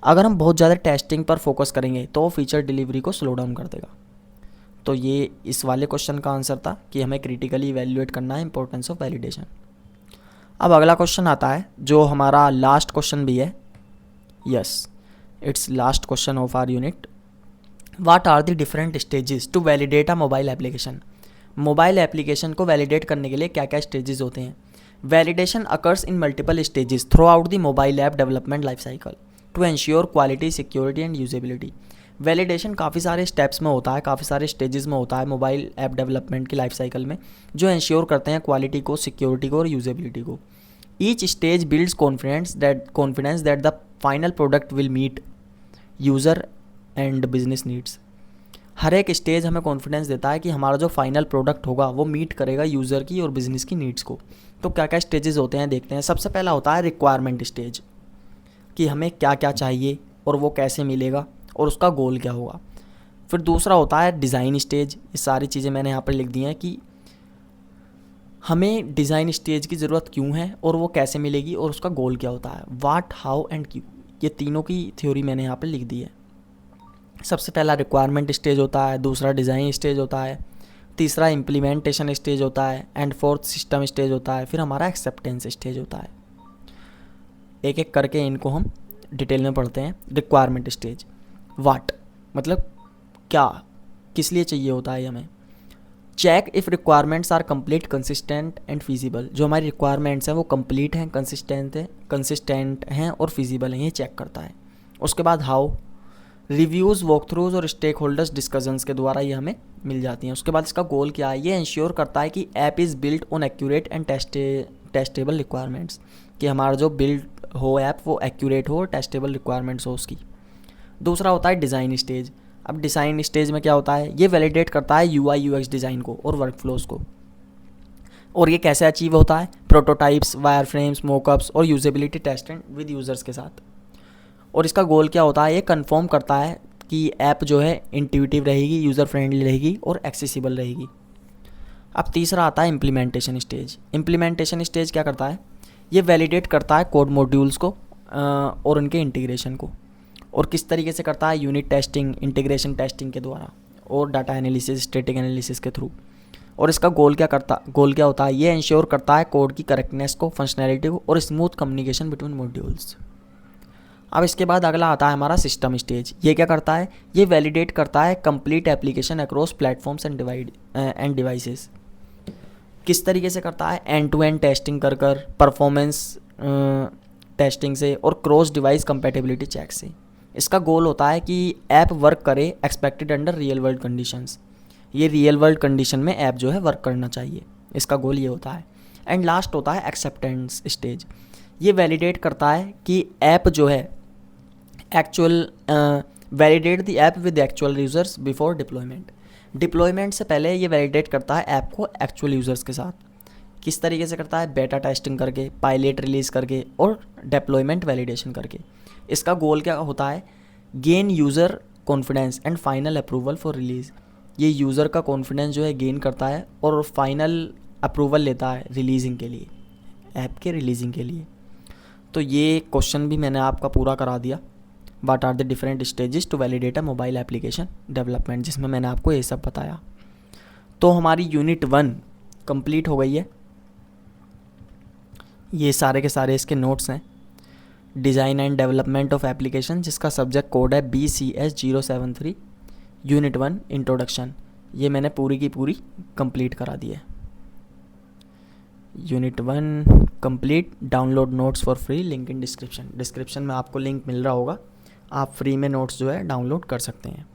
अगर हम बहुत ज़्यादा टेस्टिंग पर फोकस करेंगे तो वो फीचर डिलीवरी को स्लो डाउन कर देगा। तो ये इस वाले क्वेश्चन का आंसर था कि हमें क्रिटिकली इवैल्यूएट करना है इंपॉर्टेंस ऑफ वैलिडेशन। अब अगला क्वेश्चन आता है जो हमारा लास्ट क्वेश्चन भी है, yes it's last question of our unit. What are the different stages to validate a mobile application, mobile application को वैलिडेट करने के लिए क्या क्या स्टेजेस होते हैं। Validation occurs in multiple stages throughout the mobile app development life cycle to ensure quality, security and usability. Validation काफ़ी सारे स्टेप्स में होता है, काफ़ी सारे स्टेजेस में होता है मोबाइल ऐप डेवलपमेंट की लाइफ साइकिल में, जो एंश्योर करते हैं क्वालिटी को, सिक्योरिटी को और यूजेबिलिटी को। Each stage builds confidence that the final product will meet user and business needs. हर एक स्टेज हमें कॉन्फिडेंस देता है कि हमारा जो फाइनल प्रोडक्ट होगा वो मीट करेगा यूज़र की और बिजनेस की नीड्स को। तो क्या क्या स्टेजेस होते हैं देखते हैं। सबसे पहला होता है रिक्वायरमेंट स्टेज, कि हमें क्या क्या चाहिए और वो कैसे मिलेगा और उसका गोल क्या होगा। फिर दूसरा होता है डिज़ाइन स्टेज, ये सारी चीज़ें मैंने यहाँ पर लिख दी हैं कि हमें डिज़ाइन स्टेज की ज़रूरत क्यों है और वो कैसे मिलेगी और उसका गोल क्या होता है। व्हाट, हाउ एंड क्यों, ये तीनों की थ्योरी मैंने यहाँ पर लिख दी है। सबसे पहला रिक्वायरमेंट स्टेज होता है, दूसरा डिज़ाइन स्टेज होता है, तीसरा इम्प्लीमेंटेशन स्टेज होता है एंड फोर्थ सिस्टम स्टेज होता है, फिर हमारा एक्सेप्टेंस स्टेज होता है। एक एक करके इनको हम डिटेल में पढ़ते हैं। रिक्वायरमेंट स्टेज, व्हाट मतलब क्या, किस लिए चाहिए होता है हमें। Check if requirements are complete, consistent and feasible, जो हमारी रिक्वायरमेंट्स हैं वो कंप्लीट हैं, कंसिस्टेंट हैं और फिजिबल हैं, ये चेक करता है। उसके बाद हाउ, रिव्यूज़, वॉक थ्रूज और स्टेक होल्डर्स डिस्कशंस के द्वारा ये हमें मिल जाती हैं। उसके बाद इसका गोल क्या है, ये इंश्योर करता है कि app is build on accurate and testable requirements, कि हमारा जो बिल्ड हो ऐप वो एक्यूरेट हो और टेस्टेबल रिक्वायरमेंट्स हो उसकी। दूसरा होता है डिज़ाइन स्टेज। अब डिज़ाइन स्टेज में क्या होता है, ये वैलिडेट करता है UI UX डिज़ाइन को और वर्कफ्लोज को। और ये कैसे अचीव होता है, प्रोटोटाइप्स, वायरफ्रेम्स, मॉकअप्स और यूजेबिलिटी टेस्टिंग विद यूज़र्स के साथ। और इसका गोल क्या होता है, ये कंफर्म करता है कि ऐप जो है इंट्यूटिव रहेगी, यूज़र फ्रेंडली रहेगी और एक्सेसिबल रहेगी। अब तीसरा आता है इम्प्लीमेंटेशन स्टेज। इम्प्लीमेंटेशन स्टेज क्या करता है, ये वैलिडेट करता है कोड मॉड्यूल्स को और उनके इंटीग्रेशन को। और किस तरीके से करता है, यूनिट टेस्टिंग, इंटीग्रेशन टेस्टिंग के द्वारा और डाटा एनालिसिस, स्टैटिक एनालिसिस के थ्रू। और इसका गोल क्या होता है, ये इंश्योर करता है कोड की करेक्टनेस को, फंक्शनैलिटी को और स्मूथ कम्युनिकेशन बिटवीन मॉड्यूल्स। अब इसके बाद अगला आता है हमारा सिस्टम स्टेज। ये क्या करता है, ये वैलिडेट करता है complete application across platforms end devices. किस तरीके से करता है, एंड टू एंड टेस्टिंग कर परफॉर्मेंस टेस्टिंग से और क्रॉस डिवाइस कंपैटिबिलिटी चेक से। इसका गोल होता है कि ऐप वर्क करे expected under real world conditions, ये रियल वर्ल्ड कंडीशन में ऐप जो है वर्क करना चाहिए, इसका गोल ये होता है। एंड लास्ट होता है एक्सेप्टेंस स्टेज। ये वैलिडेट करता है कि ऐप जो है validate the app with actual users before deployment से पहले ये वैलिडेट करता है ऐप को एक्चुअल यूज़र्स के साथ। किस तरीके से करता है, बेटा टेस्टिंग करके, पायलट रिलीज़ करके और डिप्लॉयमेंट वैलिडेशन करके। इसका गोल क्या होता है gain user confidence and final approval for release. ये यूज़र का कॉन्फिडेंस जो है गेन करता है और फाइनल अप्रूवल लेता है रिलीजिंग के लिए, ऐप के रिलीजिंग के लिए। तो ये क्वेश्चन भी मैंने आपका पूरा करा दिया। What are the different stages to validate a mobile application development, जिसमें मैंने आपको ये सब बताया। तो हमारी यूनिट 1 कंप्लीट हो गई है। ये सारे के सारे इसके नोट्स हैं। Design and development of application, जिसका सब्जेक्ट कोड है BCS073, यूनिट 1 इंट्रोडक्शन, ये मैंने पूरी की पूरी कंप्लीट करा दी है। Unit 1 complete. Download notes for free, link in description. Description में आपको लिंक मिल रहा होगा, आप फ्री में नोट्स जो है डाउनलोड कर सकते हैं।